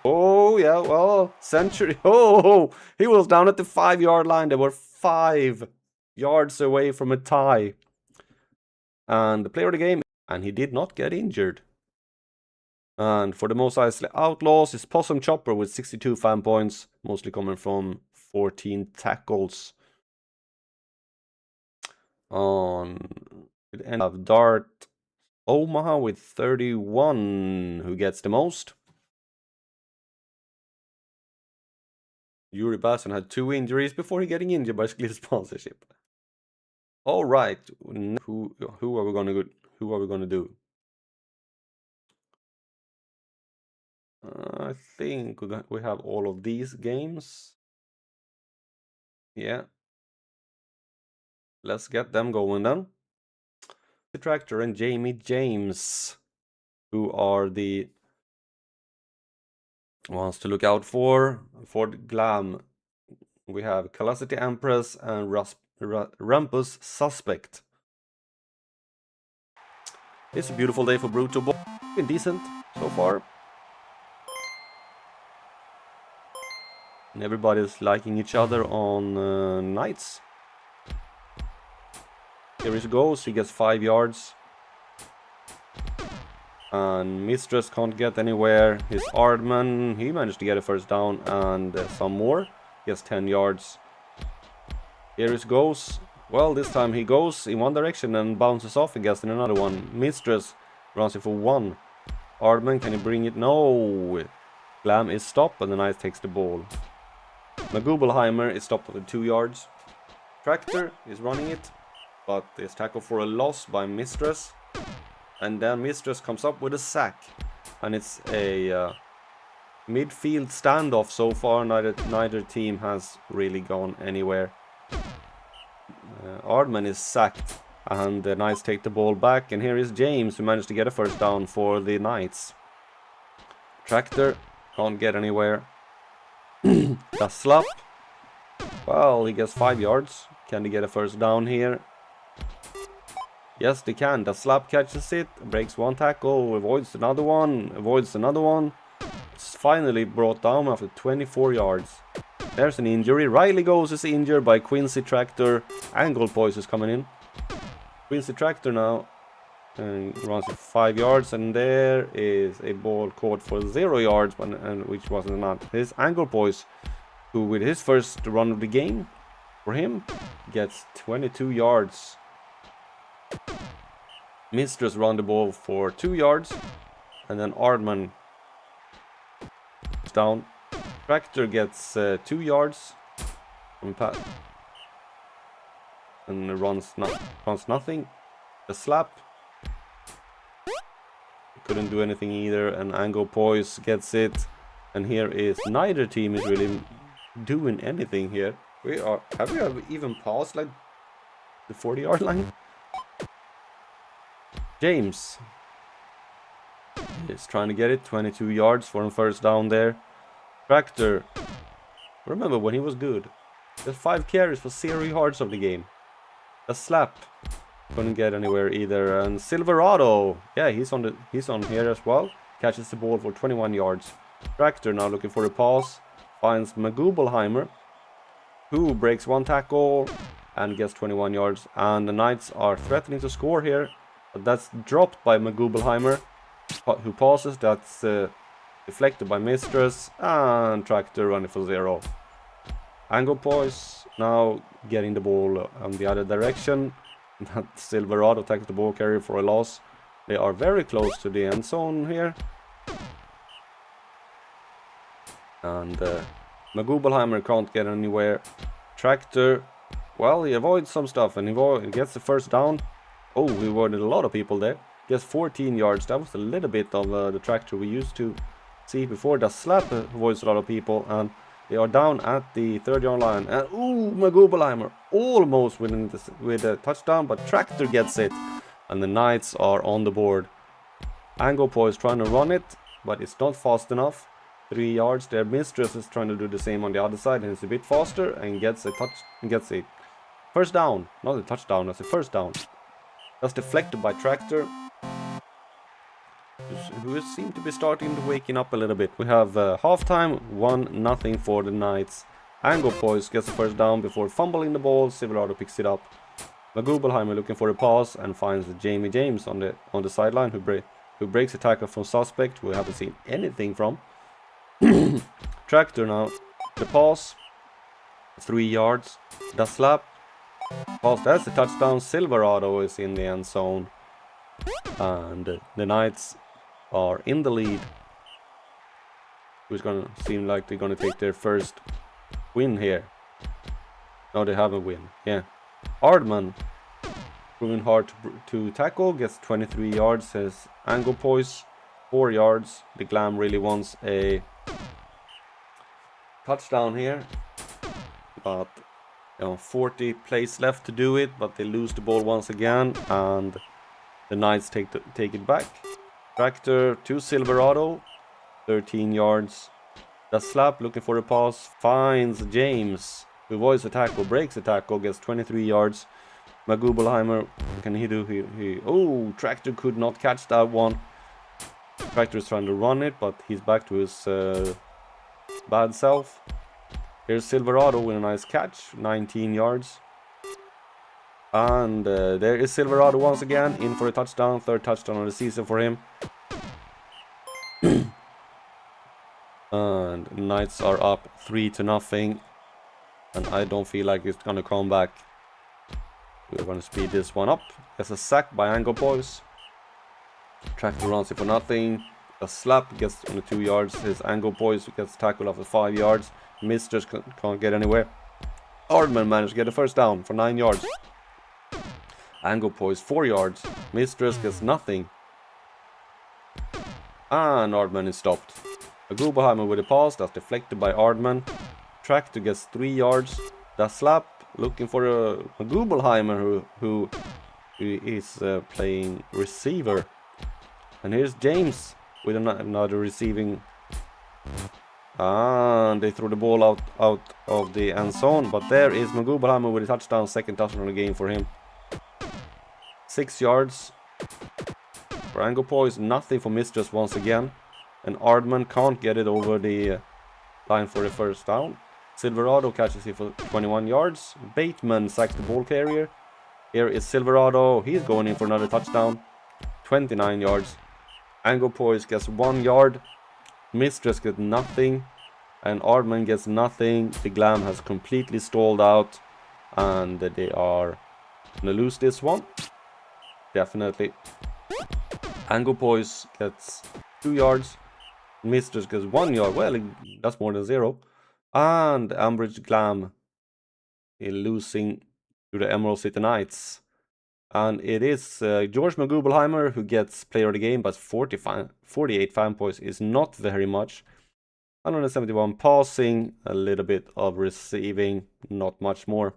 A: Oh, yeah, well, Century. Oh, he was down at the 5-yard line. They were 5 yards away from a tie. And the player of the game, and he did not get injured. And for the most outlaws is Possum Chopper with 62 fan points, mostly coming from 14 tackles. On the end of Dart Omaha with 31, who gets the most. Yuri Basson had 2 injuries before he getting injured by Skilled sponsorship. All right, who are we gonna do? I think we have all of these games. Yeah. Let's get them going then. The Tractor and Jamie James, who are the ones to look out for. For the Glam, we have Calicity Empress and Rumpus Suspect. It's a beautiful day for Brutalball. Been decent so far. And everybody's liking each other on Knights. Here he goes, he gets 5 yards. And Mistress can't get anywhere. His Ardman, he managed to get a first down and some more. He gets 10 yards. Here he goes. Well, this time he goes in one direction and bounces off and gets in another one. Mistress runs it for 1. Ardman, can he bring it? No. Glam is stopped and the Knight takes the ball. Magubelheimer is stopped at 2 yards. Tractor is running it, but is tackled for a loss by Mistress. And then Mistress comes up with a sack. And it's a midfield standoff so far. Neither team has really gone anywhere. Ardman is sacked. And the Knights take the ball back. And here is James, who managed to get a first down for the Knights. Tractor can't get anywhere. The slap. Well, he gets 5 yards. Can they get a first down here? Yes, they can. The slap catches it, breaks 1 tackle, avoids another one, It's finally brought down after 24 yards. There's an injury. Riley Goes is injured by Quincy Tractor. Angle Poise is coming in. Quincy Tractor now and runs for 5 yards, and there is a ball caught for 0 yards, which wasn't not. His Angle Poise, who with his first run of the game for him gets 22 yards. Mistress run the ball for 2 yards, and then Ardman is down. Tractor gets 2 yards from Pat and runs nothing. The slap couldn't do anything either, and Angle Poise gets it. And here is neither team is really doing anything here. Have we even passed like the 40-yard line? James is trying to get it. 22 yards for a first down there. Tractor, remember when he was good? There's 5 carries for 0 yards of the game. A slap, couldn't get anywhere either. And Silverado, yeah, he's on here as well. Catches the ball for 21 yards. Tractor now looking for a pass. Finds Magubelheimer, who breaks 1 tackle and gets 21 yards. And the Knights are threatening to score here. But that's dropped by Magubelheimer, who passes. That's deflected by Mistress. And Tractor running for 0. Angle Poise now getting the ball on the other direction. Silverado takes the ball carrier for a loss. They are very close to the end zone here. And Magubelheimer can't get anywhere. Tractor, well, he avoids some stuff and he gets the first down. Oh, he avoided a lot of people there. Gets 14 yards. That was a little bit of the tractor we used to see before. The slap avoids a lot of people, and they are down at the 30-yard line. And ooh, Magubelheimer almost winning this with a touchdown, but tractor gets it, and the Knights are on the board. Angopo is trying to run it, but it's not fast enough. 3 yards. Their mistress is trying to do the same on the other side, and it's a bit faster and gets a first down. Not a touchdown, that's a first down. That's deflected by tractor, who seem to be starting to waking up a little bit. We have halftime, 1-0 for the Knights. Angopois gets the first down before fumbling the ball. Silverado picks it up. Magubelheimer looking for a pass and finds Jamie James on the sideline, who breaks a tackle from Suspect, who we haven't seen anything from. Tractor now, the pass, 3 yards, the slap, pass, that's the touchdown. Silverado is in the end zone, and the Knights are in the lead. Who's gonna seem like they're gonna take their first win here? No, they have a win. Yeah, Ardman, proving hard to tackle, gets 23 yards. Says Angopois, 4 yards. The Glam really wants a touchdown here, but 40 plays left to do it, but they lose the ball once again, and the Knights take it back. Tractor to Silverado, 13 yards. The slap looking for a pass, finds James, who avoids a tackle, breaks a tackle, gets 23 yards. Magubelheimer, can he do? Oh, Tractor could not catch that one. Tractor is trying to run it, but he's back to his bad self. Here's Silverado with a nice catch, 19 yards. And there is Silverado once again, in for a touchdown, 3rd touchdown of the season for him. And Knights are up 3-0, and I don't feel like it's gonna come back. We're gonna speed this one up. There's a sack by Angopois. Tractor runs it for nothing. A slap gets only 2 yards. His Angopois gets tackled after 5 yards. Mistress can't get anywhere. Ardman managed to get a first down for 9 yards. Angopois 4 yards. Mistress gets nothing. And Ardman is stopped. Magubelheimer with a pass that's deflected by Ardman. Tractor gets 3 yards. The slap looking for a Magubelheimer who is playing receiver. And here's James with another receiving. And they throw the ball out of the end zone. But there is Magubelheimer with a touchdown, 2nd touchdown of the game for him. 6 yards for Angopois, nothing for Mistress once again. And Ardman can't get it over the line for the first down. Silverado catches it for 21 yards. Bateman sacks the ball carrier. Here is Silverado. He's going in for another touchdown. 29 yards. Angopois gets 1 yard. Mistress gets nothing. And Ardman gets nothing. The Glam has completely stalled out. And they are going to lose this one. Definitely. Angopois gets 2 yards. Mistress gets 1 yard. Well, that's more than 0. And Ambridge Glam is losing to the Emerald City Knights. And it is George Magubelheimer who gets player of the game, but 48 fan points is not very much. 171 passing, a little bit of receiving, not much more.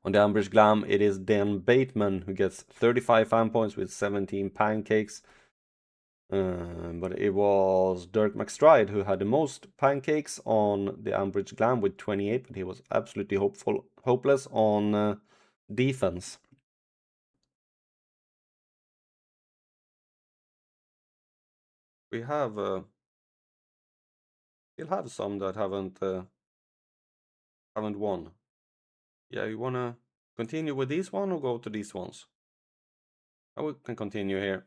A: On the Ambridge Glam, it is Dan Bateman who gets 35 fan points with 17 pancakes. But it was Dirk McStride who had the most pancakes on the Ambridge Glam with 28, but he was absolutely hopeless on defense. We have still have some that haven't won. Yeah, you wanna continue with these one or go to these ones? We can continue here.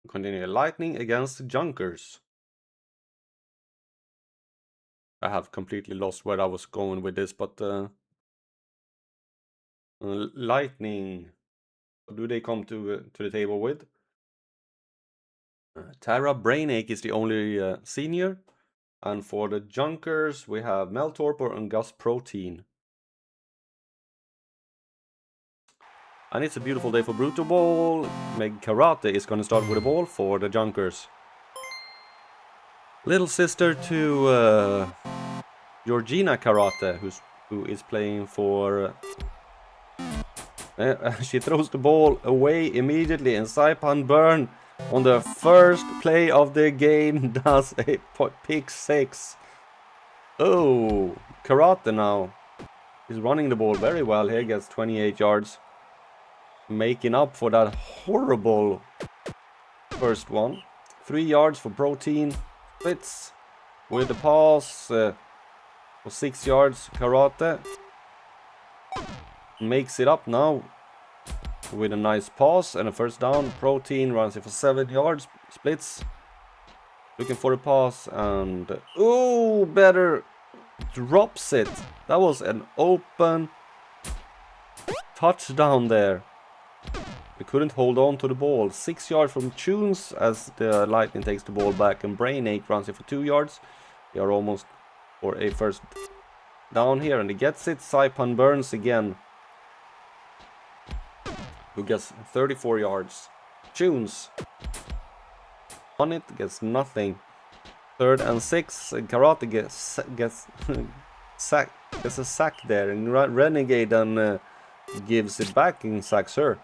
A: Continue. Lightning against Junkers. I have completely lost where I was going with this, but Lightning. What do they come to the table with? Tara Brainache is the only senior. And for the Junkers, we have Mel Torpor and Gus Protein. And it's a beautiful day for Brutalball. Meg Karate is going to start with a ball for the Junkers. Little sister to Georgina Karate, who is playing for... she throws the ball away immediately, and Saipan Burn on the first play of the game does a pick 6. Oh, Karate now is running the ball very well here, gets 28 yards. Making up for that horrible first one. 3 yards for Protein. Splits with the pass for 6 yards. Karate makes it up now with a nice pass and a first down. Protein runs it for 7 yards. Splits. Looking for the pass and... oh, better drops it. That was an open touchdown there. We couldn't hold on to the ball. 6 yards from Tunes as the Lightning takes the ball back, and Brainache runs it for 2 yards. They are almost for a first down here, and he gets it. Saipan Burns again, who gets 34 yards. Tunes on it, gets nothing. 3rd and 6. And Karate gets gets a sack there, and Renegade then gives it back and sacks her.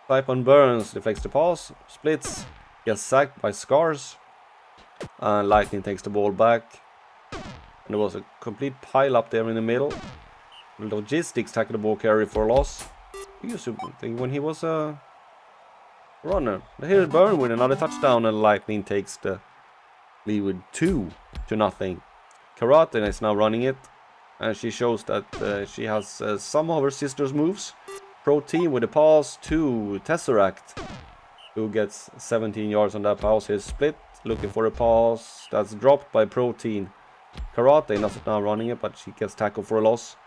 A: Saipan Burns deflects the pass, splits, gets sacked by Scars, and Lightning takes the ball back. And there was a complete pile up there in the middle. Logistics tackle the ball carry for a loss. We used to think when he was a runner. But here's Burn with another touchdown, and Lightning takes the lead with 2-0. Karate is now running it, and she shows that she has some of her sister's moves. Protein with a pass to Tesseract, who gets 17 yards on that pass. Here's Split looking for a pass that's dropped by Protein. Karate is now running it, but she gets tackled for a loss.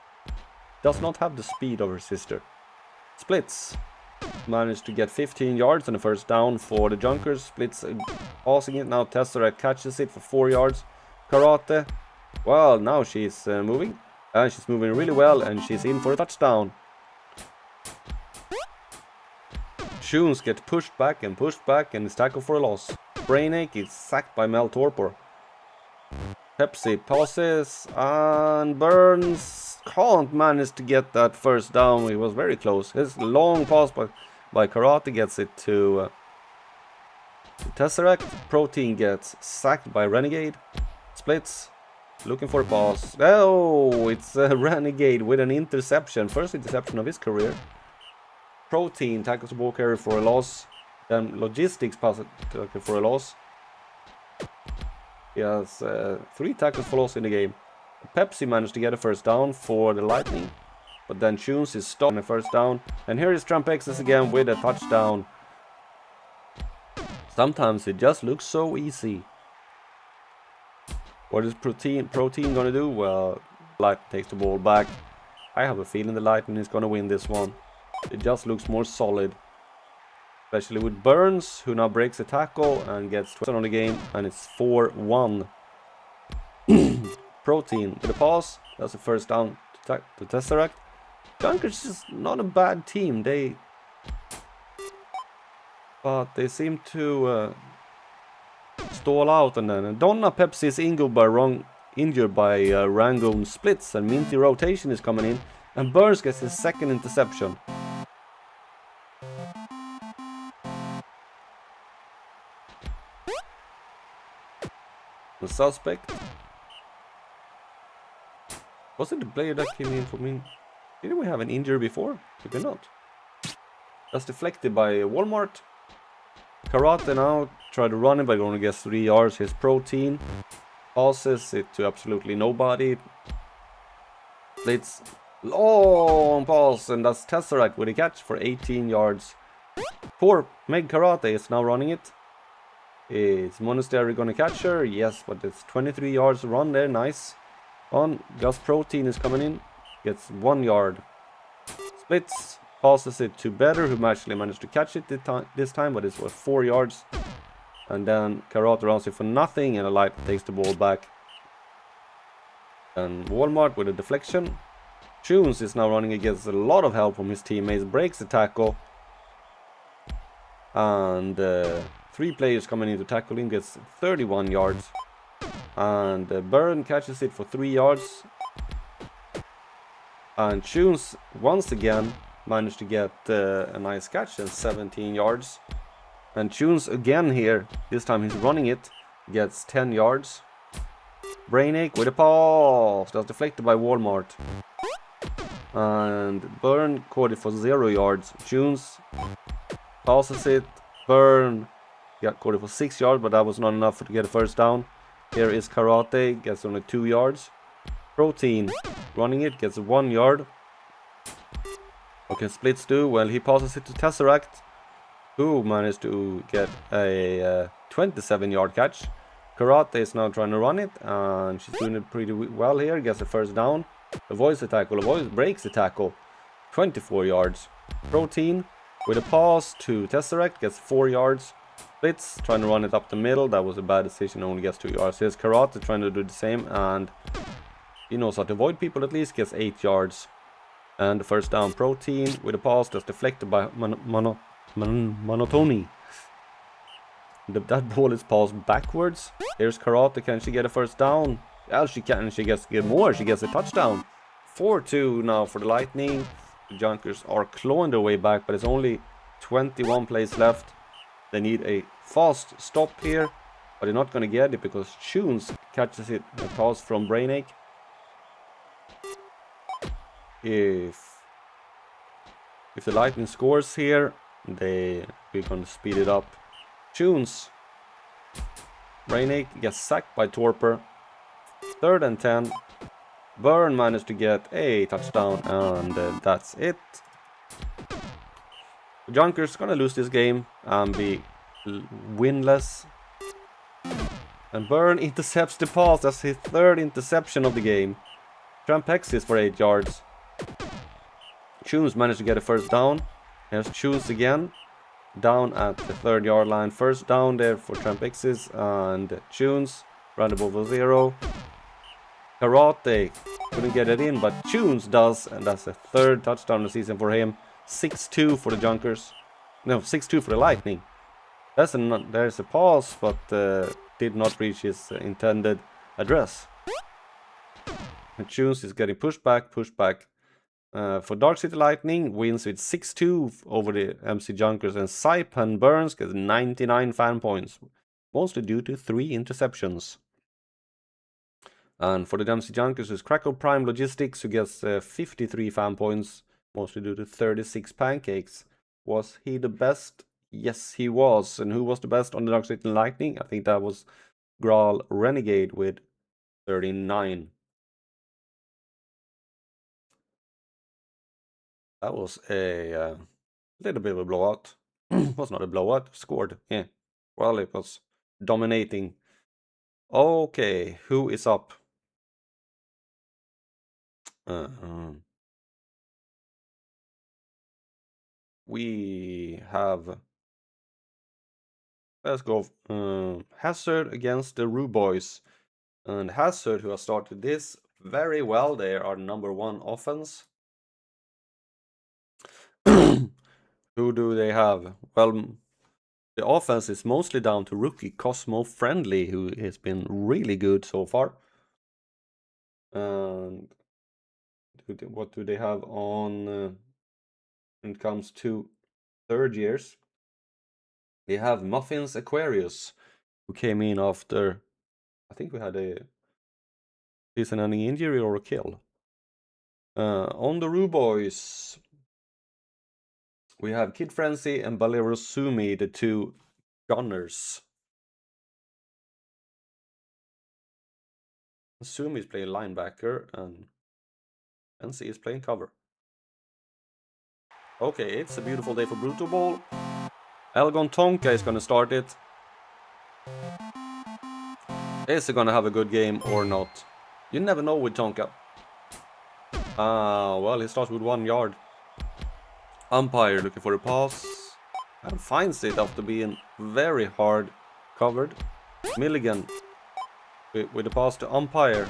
A: Does not have the speed of her sister. Splits managed to get 15 yards and a first down for the Junkers. Splits passing it now. Tesseract catches it for 4 yards. Karate, well, now she's moving, and she's moving really well, and she's in for a touchdown. Tunes get pushed back and is tackled for a loss. Brainache is sacked by Mel Torpor. Pepsi passes, and Burns can't manage to get that first down. He was very close. His long pass by Karate gets it to Tesseract. Protein gets sacked by Renegade. Splits, looking for a pass. Oh, it's a Renegade with an interception. First interception of his career. Protein tackles the ball carrier for a loss. Then Logistics pass it for a loss. He has 3 tackles for loss in the game. Pepsi managed to get a first down for the Lightning, but then Tunes is stopped on a first down. And here is Trampexes again with a touchdown. Sometimes it just looks so easy. What is Protein gonna do? Well, Lightning takes the ball back. I have a feeling the Lightning is gonna win this one. It just looks more solid, especially with Burns, who now breaks a tackle and gets 12 on the game, and it's 4-1. Protein with a pass. That's a first down to Tesseract. Junkers is just not a bad team. But they seem to stall out, and then Donna Pepsi is injured by Rangoon Splits, and Minty Rotation is coming in, and Burns gets his 2nd interception. The suspect. Was it the player that came in for me? Didn't we have an injury before? Did we not? That's deflected by Walmart. Karate now try to run it, but only gets 3 yards. His Protein passes it to absolutely nobody. It's long pass, and that's Tesseract with a catch for 18 yards. Poor Meg Karate is now running it. Is Monastery gonna catch her? Yes, but it's 23 yards to run there. Nice. On Gus Protein is coming in. Gets 1 yard. Splits, passes it to Better, who actually managed to catch it this time, but it was 4 yards. And then Karate runs it for nothing, and Light takes the ball back. And Walmart with a deflection. Tunes is now running against a lot of help from his teammates, breaks the tackle. And 3 players coming in to tackle him, gets 31 yards. And Burn catches it for 3 yards. And Tunes once again managed to get a nice catch and 17 yards. And Tunes again here, this time he's running it, gets 10 yards. Brainiac with a pass, that's deflected by Walmart. And Burn caught it for 0 yards. Tunes passes it, Burn caught it for 6 yards, but that was not enough to get a first down. Here is Karate, gets only 2 yards. Protein running it, gets 1 yard. Okay, Splits do, well he passes it to Tesseract, who managed to get a 27-yard catch. Karate is now trying to run it, and she's doing it pretty well here, gets a first down. Avoids the tackle, breaks the tackle, 24 yards. Protein with a pass to Tesseract, gets 4 yards. Splits trying to run it up the middle, that was a bad decision, only gets 2 yards. Here's Karate trying to do the same, and he knows how to avoid people at least, gets 8 yards. And the first down. Protein with a pass that's deflected by Monotony. That ball is passed backwards. Here's Karate, can she get a first down? Yeah, she can, she gets more, she gets a touchdown. 4-2 now for the Lightning. The Junkers are clawing their way back, but it's only 21 plays left. They need a fast stop here, but they're not going to get it because Tunes catches it, a pass from Brainiac. If the Lightning scores here, we're going to speed it up. Tunes. Brainiac gets sacked by Torpor. 3rd and 10. Burn managed to get a touchdown, and that's it. The Junkers gonna lose this game and be winless. And Burn intercepts the pass. That's his 3rd interception of the game. Trampexis for 8 yards. Tunes managed to get a first down. Here's Tunes again. Down at the 3rd yard line. First down there for Trampexis, and Tunes ran the ball for 0. Karate couldn't get it in, but Tunes does, and that's the 3rd touchdown of the season for him. 6-2 for the Junkers. No, 6-2 for the Lightning. There's a pass, but did not reach his intended address. And Tunes is getting pushed back. For Dark City Lightning, wins with 6-2 over the MC Junkers, and Saipan Burns gets 99 fan points, mostly due to 3 interceptions. And for the MC Junkers is Krakow Prime Logistics, who gets 53 fan points, mostly due to 36 pancakes. Was he the best? Yes, he was. And who was the best on the Dark City Lightning? I think that was Graal Renegade with 39. That was a little bit of a blowout. It was not a blowout, scored. Yeah. Well, it was dominating. Okay, who is up? We have... Let's go Hazard against the Rue Boys. And Hazard, who has started this very well, they are #1 offense. Who do they have? Well, the offense is mostly down to rookie Cosmo Friendly, who has been really good so far. And what do they have on when it comes to 3rd years? They have Muffins Aquarius, who came in after, I think we had a season-ending injury or a kill. On the Rue Boys, we have Kid Frenzy and Balero Sumi, the 2 gunners. Sumi is playing linebacker, and Frenzy is playing cover. Okay, it's a beautiful day for Brutalball. Elgon Tonka is going to start it. Is he going to have a good game or not? You never know with Tonka. Well, he starts with 1 yard. Umpire looking for a pass and finds it after being very hard covered. Milligan with a pass to Umpire.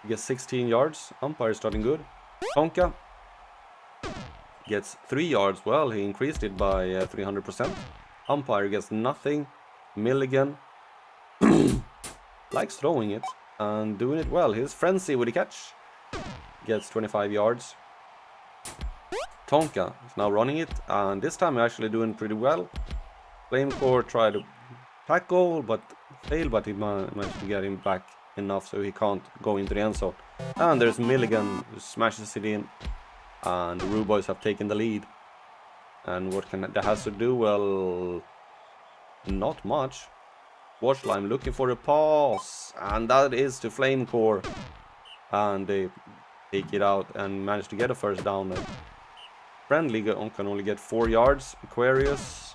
A: He gets 16 yards. Umpire starting good. Tonka gets 3 yards. Well, he increased it by 300%. Umpire gets nothing. Milligan likes throwing it and doing it well. Here's Frenzy with a catch. Gets 25 yards. Tonka is now running it, and this time actually doing pretty well. Flamecore tried to tackle but failed, but he managed to get him back enough so he can't go into the end zone. And there's Milligan who smashes it in, and the Rude Boys have taken the lead. And what can the Hazard do? Well, not much. Watchline looking for a pass, and that is to Flamecore, and they take it out and manage to get a first down. Friendly can only get 4 yards. Aquarius,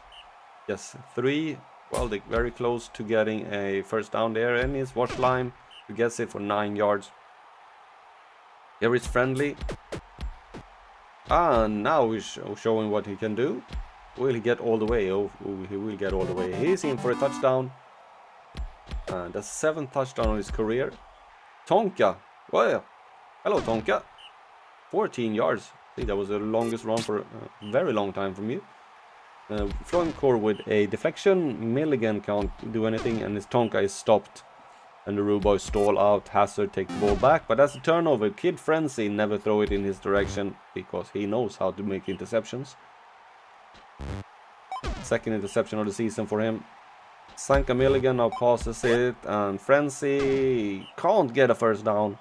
A: yes, 3. Well, they're very close to getting a first down there. And it's Watchline who gets it for 9 yards. Here is Friendly. And now he's showing what he can do. Will he get all the way? Oh, he will get all the way. He's in for a touchdown. And the 7th touchdown of his career. Tonka. Well, hello Tonka. 14 yards. I think that was the longest run for a very long time from you. Flamecore with a deflection. Milligan can't do anything, and his Tonka is stopped. And the Rude Boys stall out. Hazard takes the ball back, but that's a turnover. Kid Frenzy never throw it in his direction because he knows how to make interceptions. Second interception of the season for him. Sanka Milligan now passes it, and Frenzy can't get a first down.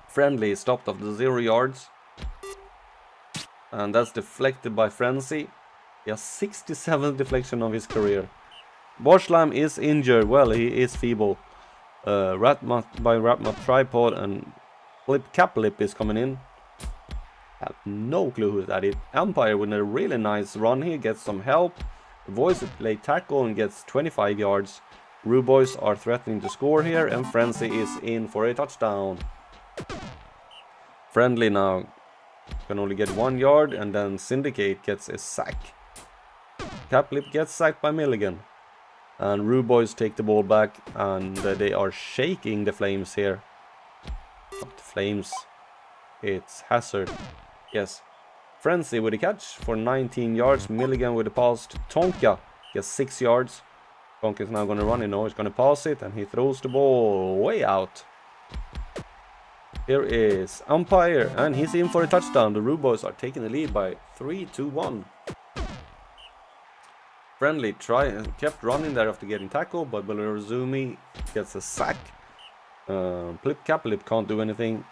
A: Friendly stopped after 0 yards. And that's deflected by Frenzy. He has 67th deflection of his career. Borslam is injured. Well, he is feeble. Ratmat Tripod and Caplip is coming in. I have no clue who that is. Empire with a really nice run here. Gets some help. Voice late tackle and gets 25 yards. Rude Boys are threatening to score here, and Frenzy is in for a touchdown. Friendly now can only get 1 yard, and then Syndicate gets a sack. Caplip gets sacked by Milligan. And Rude Boys take the ball back, and they are shaking the Flames here. Not the Flames, it's Hazard. Yes. Frenzy with a catch for 19 yards. Milligan with a pass to Tonka. Gets 6 yards. Tonka is now going to run it. No, he's going to pass it, and he throws the ball way out. Here is Umpire, and he's in for a touchdown. The Rude Boys are taking the lead by 3-1. Friendly kept running there after getting tackled, but Belaruzumi gets a sack. Caplip can't do anything.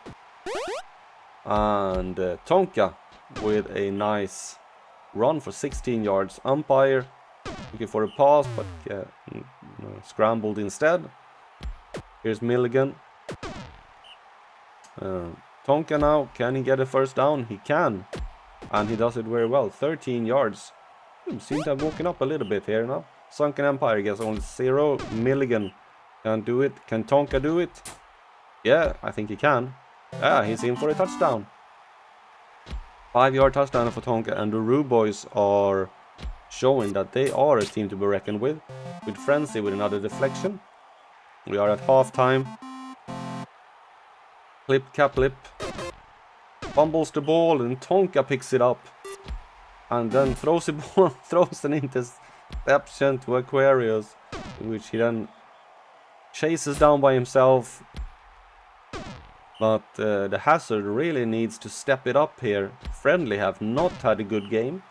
A: And Tonka with a nice run for 16 yards. Umpire looking for a pass, but scrambled instead. Here's Milligan. Tonka now, can he get a first down? He can, and he does it very well. 13 yards. Seems to have woken up a little bit here now. Sunken Empire gets only 0. Milligan can't do it. Can Tonka do it? Yeah, I think he can. Yeah, he's in for a touchdown. 5-yard touchdown for Tonka, and the Rude Boys are showing that they are a team to be reckoned with Frenzy with another deflection. We are at halftime. Caplip fumbles the ball, and Tonka picks it up and then throws an interception to Aquarius, which he then chases down by himself. But the Hazard really needs to step it up here. Friendly have not had a good game.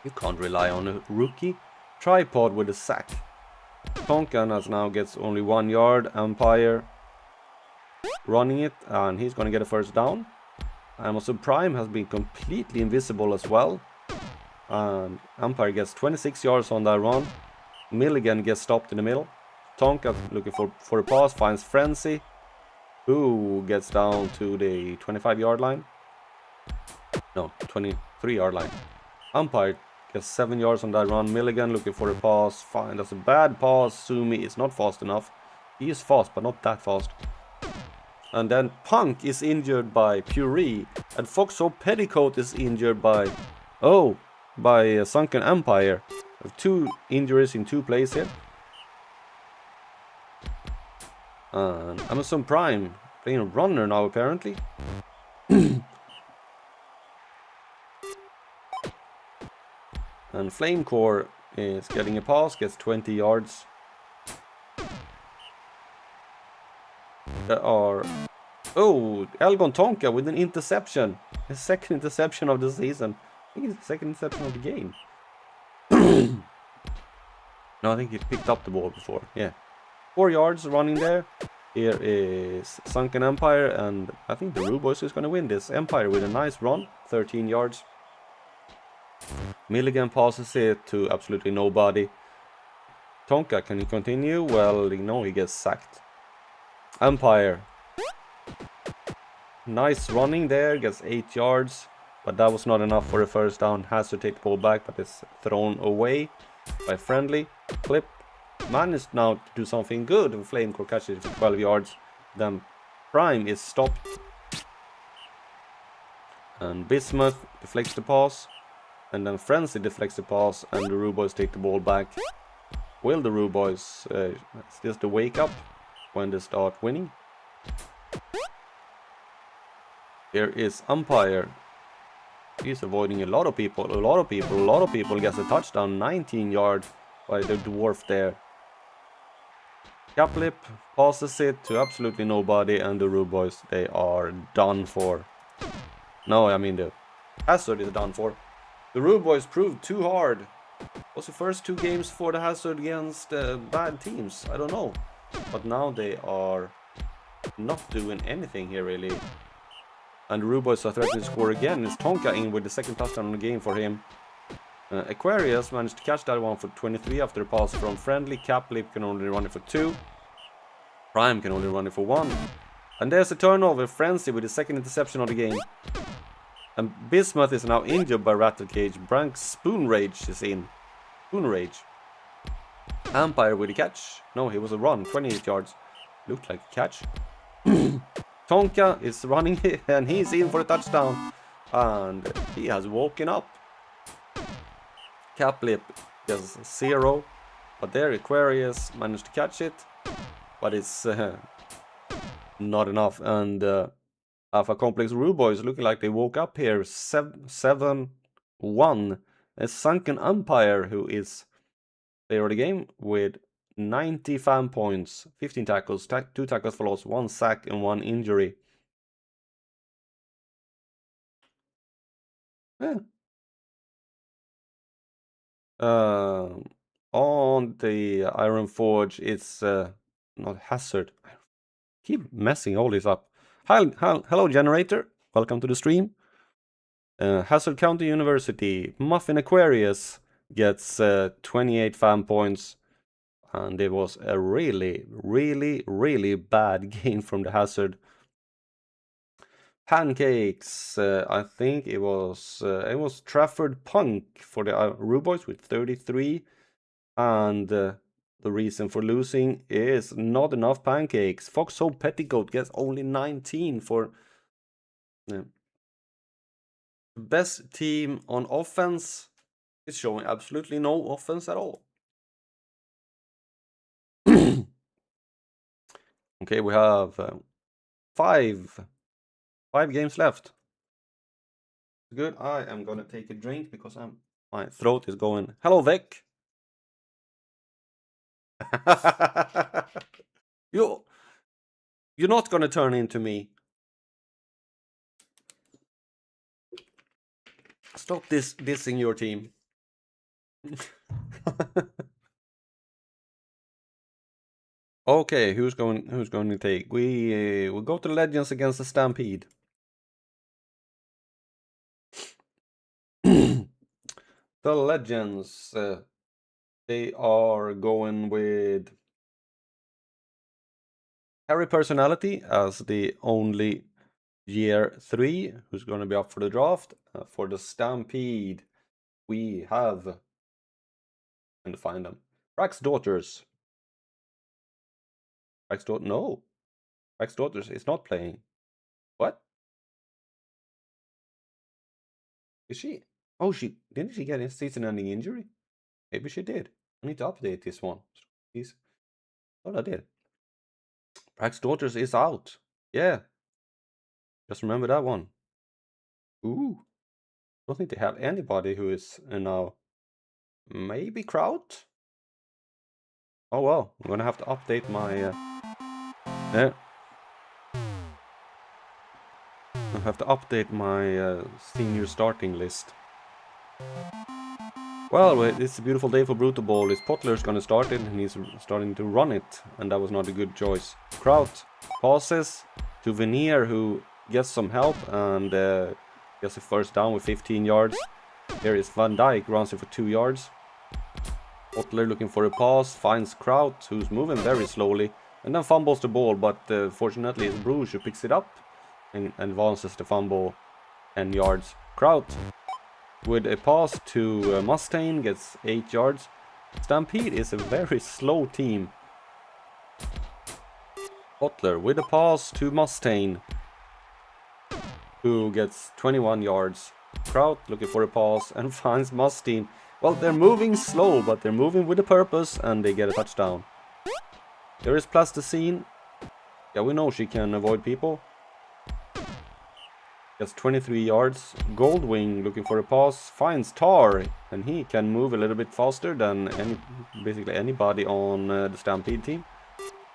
A: You can't rely on a rookie. Tripod with a sack. Tonka now gets only 1 yard. Empire running it, and he's going to get a first down. Amazon Prime has been completely invisible as well. And Empire gets 26 yards on that run. Milligan gets stopped in the middle. Tonka looking for a pass, finds Frenzy, who gets down to the 25-yard line. No, 23-yard line. Empire gets 7 yards on that run. Milligan looking for a pass. Fine, that's a bad pass. Sumi is not fast enough. He is fast, but not that fast. And then Punk is injured by Puri, And Foxhole Petticoat is injured by... Oh, by Sunken Empire. 2 injuries in 2 plays here. And Amazon Prime playing a runner now apparently. And Flamecore is getting a pass, gets 20 yards. There are... Oh, Elgon Tonka with an interception. His second interception of the season. I think it's the second interception of the game. No, I think he picked up the ball before. Yeah. 4 yards running there. Here is Sunken Empire, and I think the Rue Boys is going to win this. Empire with a nice run, 13 yards. Milligan passes it to absolutely nobody. Tonka, can he continue? Well, no, he gets sacked. Empire. Nice running there, gets 8 yards. But that was not enough for a first down. Has to take the ball back, but it's thrown away by Friendly. Clip. Managed now to do something good, and Flamecore catches it for 12 yards. Then Prime is stopped. And Bismuth deflects the pass. And then Frenzy deflects the pass, and the Rue Boys take the ball back. Will the Rue Boys just the wake up when they start winning? Here is Umpire. He's avoiding a lot of people. A lot of people gets a touchdown. 19 yards by the dwarf there. Caplip passes it to absolutely nobody, and the Rue Boys, they are done for. No, I mean the Hazard is done for. The Rue Boys proved too hard. Was the first 2 games for the Hazard against bad teams? I don't know. But now they are not doing anything here really. And the Rue Boys are threatening to score again. It's Tonka in with the second touchdown in the game for him. Aquarius managed to catch that one for 23 after a pass from Friendly. Caplip can only run it for 2. Prime can only run it for 1. And there's a turnover. Frenzy with the second interception of the game. And Bismuth is now injured by Rattlecage. Brank's Spoon Rage is in. Spoon Rage. Empire with a catch. No, he was a run. 28 yards. Looked like a catch. Tonka is running and he's in for a touchdown. And he has woken up. Caplip gets 0. But there Aquarius managed to catch it. But it's not enough. And Alpha Complex Rue Boys looking like they woke up here. 7-1. A Sunken Empire who is player of the game with 90 fan points, 15 tackles, 2 tackles for loss, 1 sack and 1 injury. Yeah. On the Iron Forge, it's not Hazard. I keep messing all this up. Hello, Generator. Welcome to the stream. Hazard County University. Muffin Aquarius gets 28 fan points. And it was a really, really, really bad game from the Hazard. Pancakes, I think it was Trafford Punk for the Rue Boys with 33. And the reason for losing is not enough pancakes. Foxhole Petticoat gets only 19 for the best team on offense. Is showing absolutely no offense at all. Okay, we have 5 games left. Good. I am gonna take a drink because my throat is going. Hello, Vic. You're not gonna turn into me. Stop dissing your team. Okay, who's going to take? We'll go to the Legends against the Stampede. The Legends, they are going with Harry Personality as the only year 3 who's going to be up for the draft. For the Stampede, we have, and find them, Rack's Daughters. Rack's Daughters is not playing. What? Is she? Oh, didn't she get a season-ending injury? Maybe she did. I need to update this one. Please. Oh, I did. Brack's Daughters is out. Yeah. Just remember that one. Ooh. Don't think they have anybody who is now. Maybe Kraut? Oh well, I'm gonna have to update my. I have to update my senior starting list. Well, it's a beautiful day for Brutalball. His Potler's gonna start it, and he's starting to run it, and that was not a good choice. Kraut passes to Veneer, who gets some help and gets a first down with 15 yards. Here is Van Dijk, runs it for 2 yards. Potler looking for a pass, finds Kraut, who's moving very slowly, and then fumbles the ball, but fortunately it's Bruges who picks it up and advances the fumble 10 yards. Kraut with a pass to Mustaine gets 8 yards. Stampede is a very slow team. Potler with a pass to Mustaine, who gets 21 yards. Kraut looking for a pass and finds Mustaine. Well, they're moving slow, but they're moving with a purpose, and they get a touchdown. There is Plasticine. Yeah, we know she can avoid people. Gets 23 yards. Goldwing looking for a pass. Finds Tar, and he can move a little bit faster than basically anybody on the Stampede team.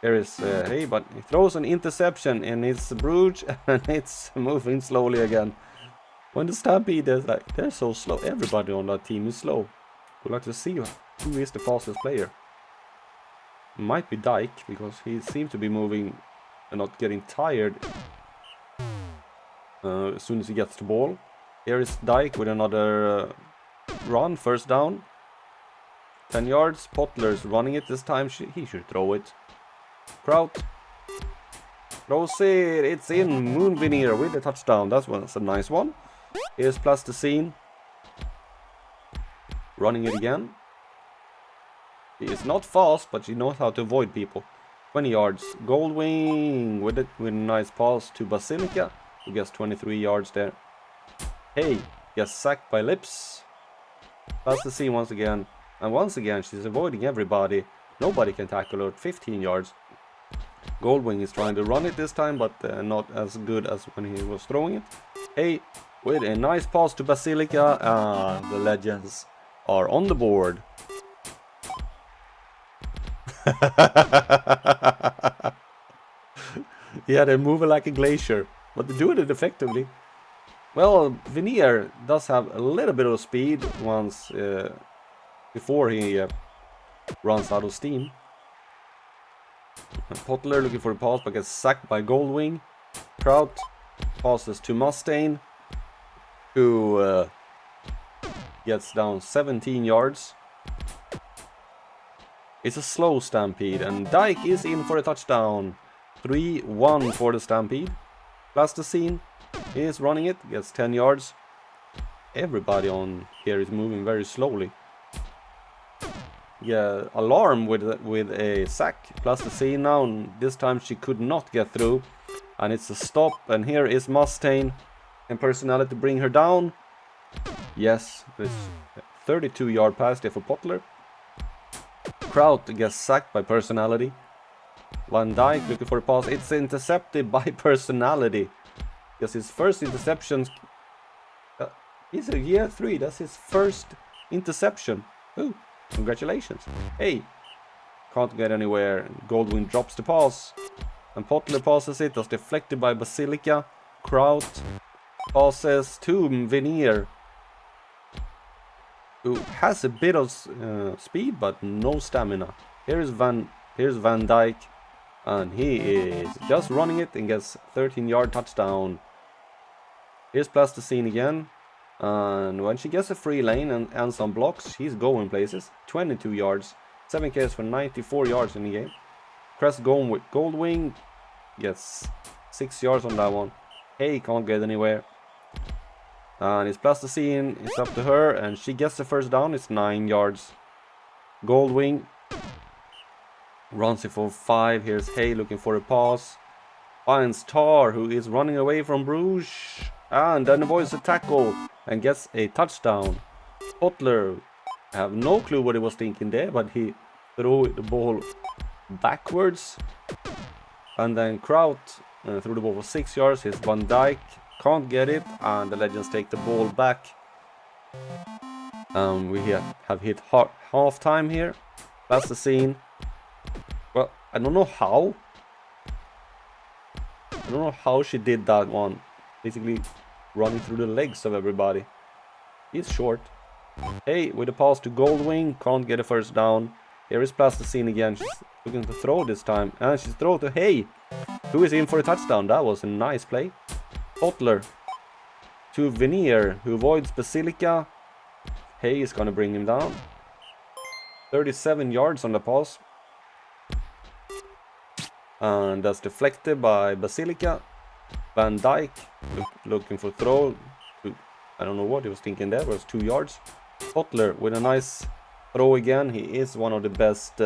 A: There is hey, but he throws an interception, and it's Bruges, and it's moving slowly again. When the Stampede is like, they're so slow. Everybody on that team is slow. We'd like to see who is the fastest player. Might be Dyke, because he seems to be moving and not getting tired as soon as he gets the ball. Here is Dyke with another run, first down. 10 yards. Potler's running it this time. He should throw it. Kraut throws it. It's in. Moon Veneer with a touchdown. That's a nice one. Here's Plasticine. Running it again. She is not fast, but she knows how to avoid people. 20 yards. Goldwing with a nice pass to Basilica, who gets 23 yards there. Hey, gets sacked by Lips. Plasticine once again. And once again, she's avoiding everybody. Nobody can tackle her at 15 yards. Goldwing is trying to run it this time, but not as good as when he was throwing it. Hey, with a nice pass to Basilica. The Legends are on the board. Yeah, they're moving like a glacier, but they're doing it effectively. Well, Veneer does have a little bit of speed once before he runs out of steam. Potler looking for a pass, but gets sacked by Goldwing. Kraut passes to Mustaine, who gets down 17 yards. It's a slow Stampede, and Dyke is in for a touchdown. 3-1 for the Stampede. Plasticine is running it, gets 10 yards. Everybody on here is moving very slowly. Yeah, Alarm with a sack. Plasticine now, and this time she could not get through. And it's a stop, and here is Mustaine and Personality to bring her down. Yes, it's 32-yard pass there for Potler. Kraut gets sacked by Personality. Van Dijk looking for a pass. It's intercepted by Personality. Because his first interception... he's a year 3. That's his first interception. Ooh, congratulations. Hey, can't get anywhere. Goldwing drops the pass. And Potler passes it. That's deflected by Basilica. Kraut passes to Veneer, who has a bit of speed but no stamina. Here's Van Dijk, and he is just running it and gets 13-yard touchdown. Here's Plasticine again, and when she gets a free lane and some blocks, she's going places. 22 yards, 7 carries for 94 yards in the game. Crest going with Goldwing, gets 6 yards on that one. Hey, can't get anywhere. And it's Plasticine, it's up to her, and she gets the first down. It's 9 yards. Goldwing runs it for 5. Here's Hay looking for a pass. Finds Tar, who is running away from Bruges. And then avoids a tackle and gets a touchdown. Butler, I have no clue what he was thinking there, but he threw the ball backwards. And then Kraut threw the ball for 6 yards. Here's Van Dijk, can't get it, and the Legends take the ball back. We have hit half time here. That's the scene. Well, I don't know how. I don't know how she did that one. Basically running through the legs of everybody. He's short. Hey, with a pass to Goldwing, can't get a first down. Here is Plasticine again. She's looking to throw this time, and she's thrown to Hay, who is in for a touchdown. That was a nice play. Butler to Veneer, who avoids Basilica. Hay is gonna bring him down. 37 yards on the pass. And that's deflected by Basilica. Van Dijk looking for throw. I don't know what he was thinking there. It was 2 yards. Butler with a nice throw again. He is one of the best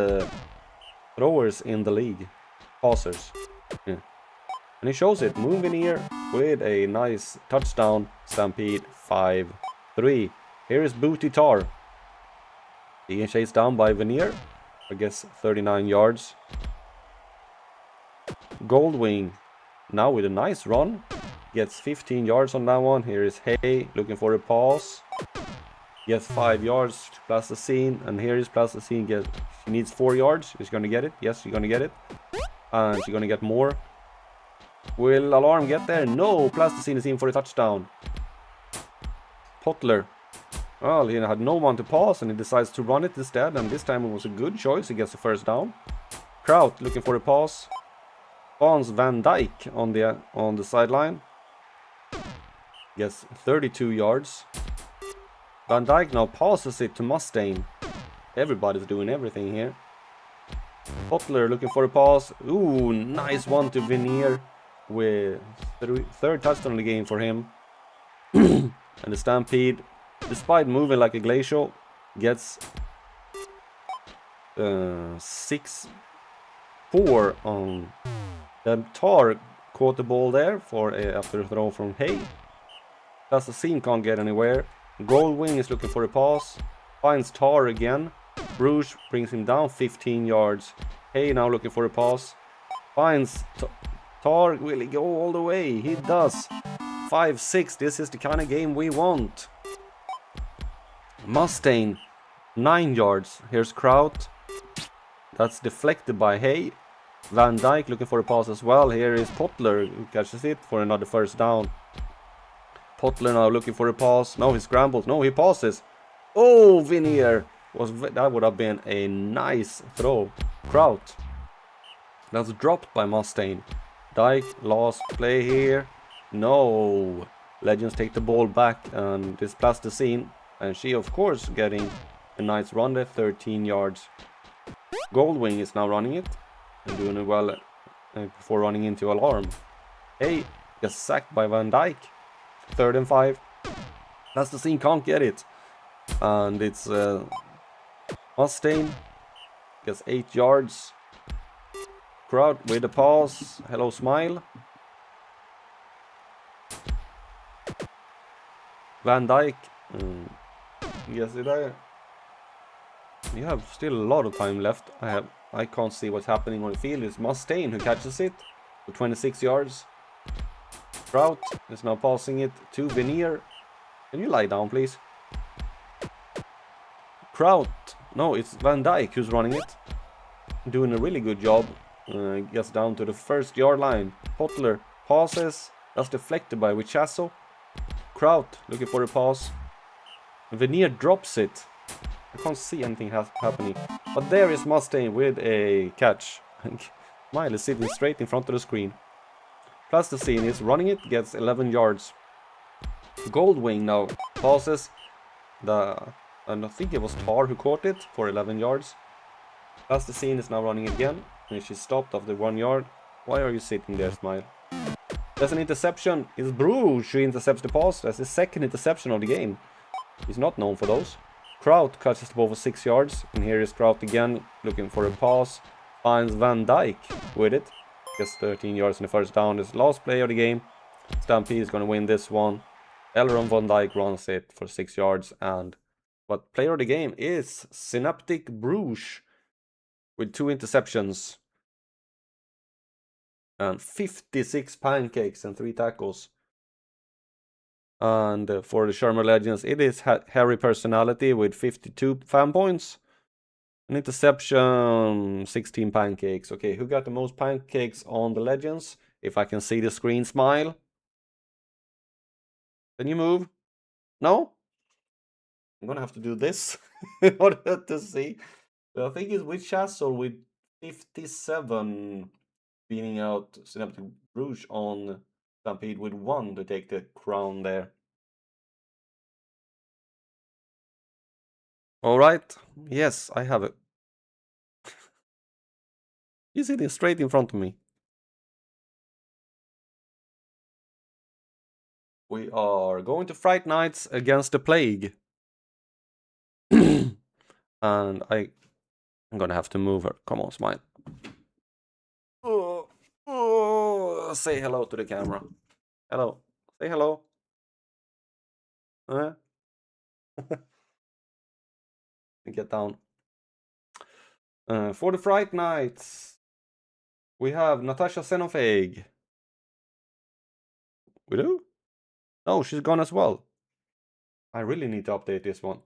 A: throwers in the league. Passers. Yeah. And he shows it. Moving here with a nice touchdown. Stampede 5-3. Here is Booty Tar. Being chased down by Veneer. I guess 39 yards. Goldwing now with a nice run. Gets 15 yards on that one. Here is Hay looking for a pass. Gets 5 yards to Plasticine. And here is Plasticine. She needs 4 yards. She's going to get it. Yes, she's going to get it. And she's going to get more. Will Alarm get there? No. Plasticine is in for a touchdown. Potler. Well, he had no one to pass and he decides to run it instead. And this time it was a good choice. He gets the first down. Kraut looking for a pass. Spawns Van Dijk on the sideline. Gets 32 yards. Van Dijk now passes it to Mustaine. Everybody's doing everything here. Butler looking for a pass. Ooh, nice one to Veneer. With third touchdown of the game for him. And the Stampede, despite moving like a glacial, gets 6-4 on. The Tar caught the ball there after a throw from Hay. Plasticine can't get anywhere. Goldwing is looking for a pass. Finds Tar again. Bruges brings him down 15 yards. Hay now looking for a pass. Finds Tar. Will he go all the way? He does. 5-6. This is the kind of game we want. Mustaine 9 yards. Here's Kraut. That's deflected by Hay. Van Dijk looking for a pass as well. Here is Potler who catches it for another first down. Potler now looking for a pass. No, he scrambles. No, he passes. Oh, Veneer. That would have been a nice throw. Kraut. That's dropped by Mustaine. Dijk, last play here. No. Legends take the ball back and this Plasticine. And she, of course, getting a nice run there. 13 yards. Goldwing is now running it. And doing it well before running into Alarm. Hey, gets sacked by Van Dijk. 3rd and 5. Plasticine can't get it. And it's Mustaine. Gets 8 yards. Crowd with the pass. Hello, Smile. Van Dijk. Yes, you have still a lot of time left. I can't see what's happening on the field. It's Mustaine who catches it for 26 yards. Kraut is now passing it to Veneer. Can you lie down, please? Kraut. No, it's Van Dijk who's running it. Doing a really good job. Gets down to the 1st yard line. Potler passes. That's deflected by Wichasso. Kraut looking for a pass. Veneer drops it. I can't see anything happening. But there is Mustaine with a catch. Smile is sitting straight in front of the screen. Plasticine is running it, gets 11 yards. Goldwing now passes. And I think it was Tar who caught it for 11 yards. Plasticine is now running again. And she's stopped after 1 yard. Why are you sitting there, Smile? There's an interception. It's Bruges who intercepts the pass. That's his 2nd interception of the game. He's not known for those. Kraut catches the ball for 6 yards. And here is Kraut again, looking for a pass. Finds Van Dijk with it. Gets 13 yards in the first down. This last play of the game. Stampede is going to win this one. Elron Von Dyke runs it for 6 yards. But player of the game is Synaptic Bruges with 2 interceptions. And 56 pancakes and 3 tackles. And for the Shermer Legends, it is Harry Personality with 52 fan points. An interception, 16 pancakes. Okay, who got the most pancakes on the Legends? If I can see the screen smile. Can you move? No? I'm gonna have to do this in order to see. I think it's with Chassel with 57 beating out Synaptic Bruges on Stampede with 1 to take the crown there. Alright, yes, I have it. He's sitting straight in front of me. We are going to Fright Nights against the Plague. And I'm gonna have to move her. Come on, smile. Say hello to the camera. Hello. Say hello. Get down. For the Fright Nights, we have Natasha Xenophage. We do? No, she's gone as well. I really need to update this one.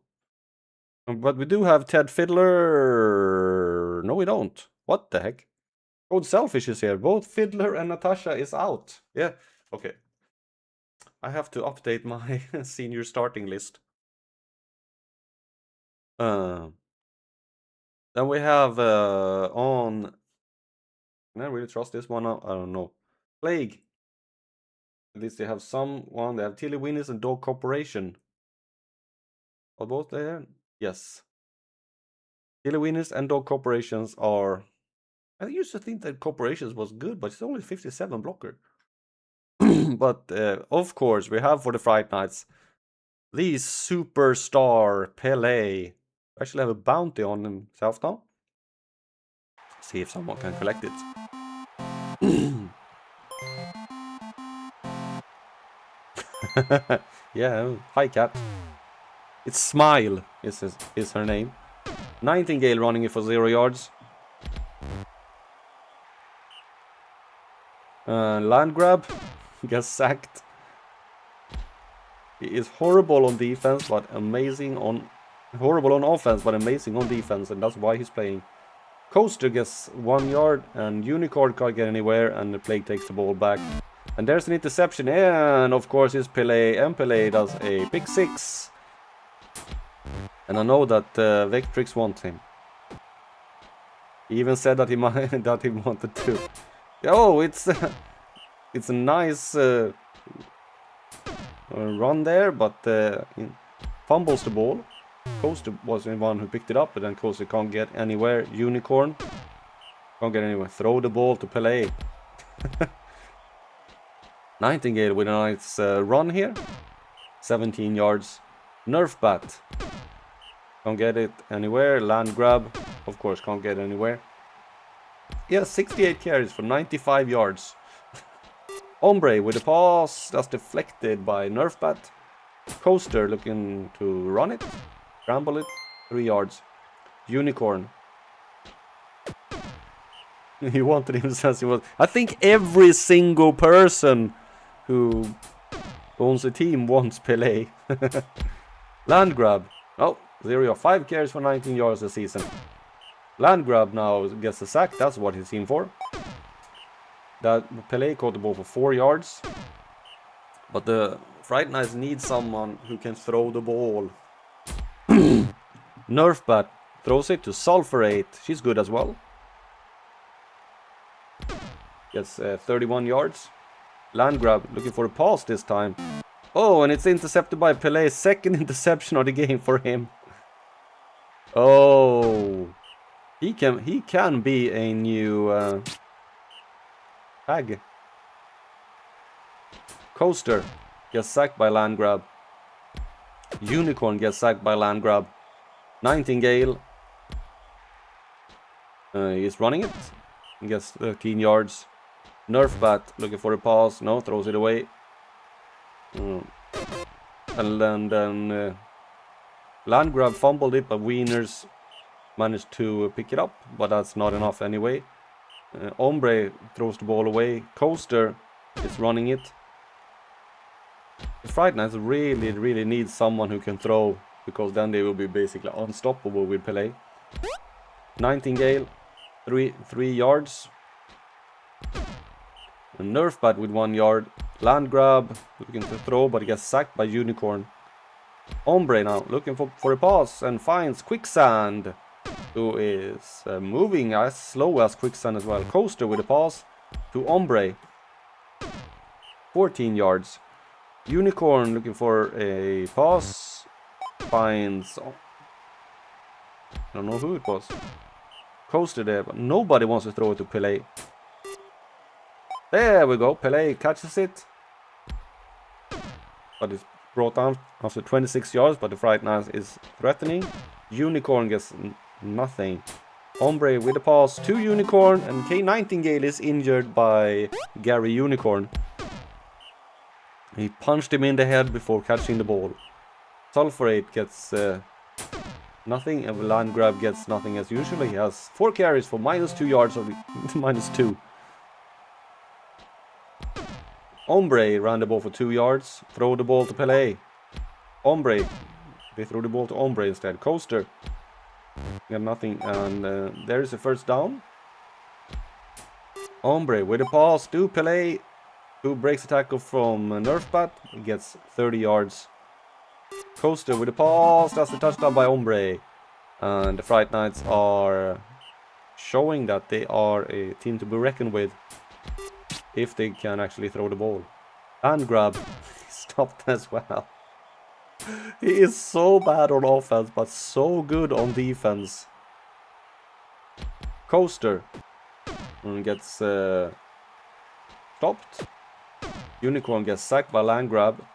A: But we do have Ted Fiddler. No, we don't. What the heck? Code Selfish is here. Both Fiddler and Natasha is out. Yeah, okay. I have to update my senior starting list. Then we have on... Can I really trust this one? I don't know. Plague. At least they have someone. They have Tilly Winnies and Dog Corporation. Are both there? Yes. Tilly Winnies and Dog Corporations are... I used to think that Corporations was good, but it's only 57 blocker. But of course, we have for the Fright Nights the superstar Pele. Actually have a bounty on himself now. See if someone can collect it. Yeah, hi cat. It's Smile is her name. Nightingale running it for 0 yards. Land grab. Gets sacked. He is horrible on defense, but amazing on... Horrible on offense, but amazing on defense, and that's why he's playing. Coaster gets 1 yard, and Unicorn can't get anywhere, and the Plague takes the ball back. And there's an interception, and of course it's Pele, and Pele does a pick 6. And I know that Vectrix wants him. He even said that he might, that he wanted to. Oh, it's a nice run there, but fumbles the ball. Coaster was the one who picked it up, but then Coaster can't get anywhere. Unicorn can't get anywhere. Throw the ball to Pele. Nightingale with a nice run here. 17 yards. Nerf bat. Can't get it anywhere. Land grab. Of course, can't get anywhere. Yeah, 68 carries for 95 yards. Ombre with a pass. That's deflected by Nerf bat. Coaster looking to run it. Scramble it. 3 yards. Unicorn. He wanted him since he was... I think every single person who owns a team wants Pele. Land grab. Oh, 0 5 carries for 19 yards this season. Land grab now gets a sack. That's what he's in for. That Pele caught the ball for 4 yards. But the Fright Nights need someone who can throw the ball. Nerf bat throws it to Sulfurate. She's good as well. Gets 31 yards. Land grab looking for a pass this time. Oh, and it's intercepted by Pele. Second interception of the game for him. Oh, he can be a new tag. Coaster gets sacked by land grab. Unicorn gets sacked by land grab. Nightingale is running it. He gets 13 yards. Nerf bat looking for a pass. No, throws it away. And then land grab fumbled it, but Wieners managed to pick it up, but that's not enough anyway. Ombre throws the ball away. Coaster is running it. The Fright Nights really need someone who can throw, because then they will be basically unstoppable with Pelé. Nightingale, 3 yards. A Nerf bat with 1 yard. Land grab, looking to throw, but he gets sacked by Unicorn. Ombre now, looking for a pass, and finds Quicksand, who is moving as slow as Quicksand as well. Coaster with a pass to Ombre. 14 yards. Unicorn looking for a pass. Finds... I don't know who it was. Coaster there, but nobody wants to throw it to Pelé. There we go. Pelé catches it. But it's brought down after 26 yards, but the Fright Nights is threatening. Unicorn gets nothing. Ombre with a pass to Unicorn, and K Nightingale is injured by Gary Unicorn. He punched him in the head before catching the ball. Sulphurate gets nothing, and Land Grab gets nothing as usual. He has 4 carries for -2 yards of -2. Ombre ran the ball for 2 yards. Throw the ball to Pelé. Ombre. They threw the ball to Ombre instead. Coaster. Got nothing, and there is a first down. Ombre with a pass to Pelé, who breaks the tackle from Nerfbat. He gets 30 yards. Coaster with a pass. That's a touchdown by Ombre. And the Fright Nights are showing that they are a team to be reckoned with, if they can actually throw the ball. And grab stopped as well. He is so bad on offense, but so good on defense. Coaster gets stopped. Unicorn gets sacked by Land Grab.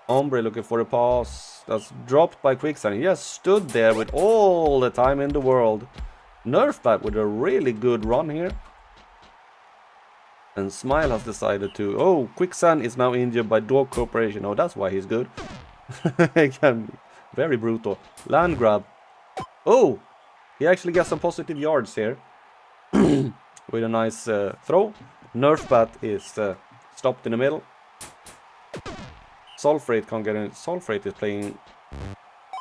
A: Ombre looking for a pass. That's dropped by Quicksand. He just stood there with all the time in the world. Nerfbat with a really good run here. And Smile has decided to... Oh, Quicksand is now injured by Dog Corporation. Oh, that's why he's good. Again, very brutal. Land Grab. Oh, he actually gets some positive yards here. With a nice throw. Nerfbat is stopped in the middle. Sulphurate can't get in. Sulphurate is playing...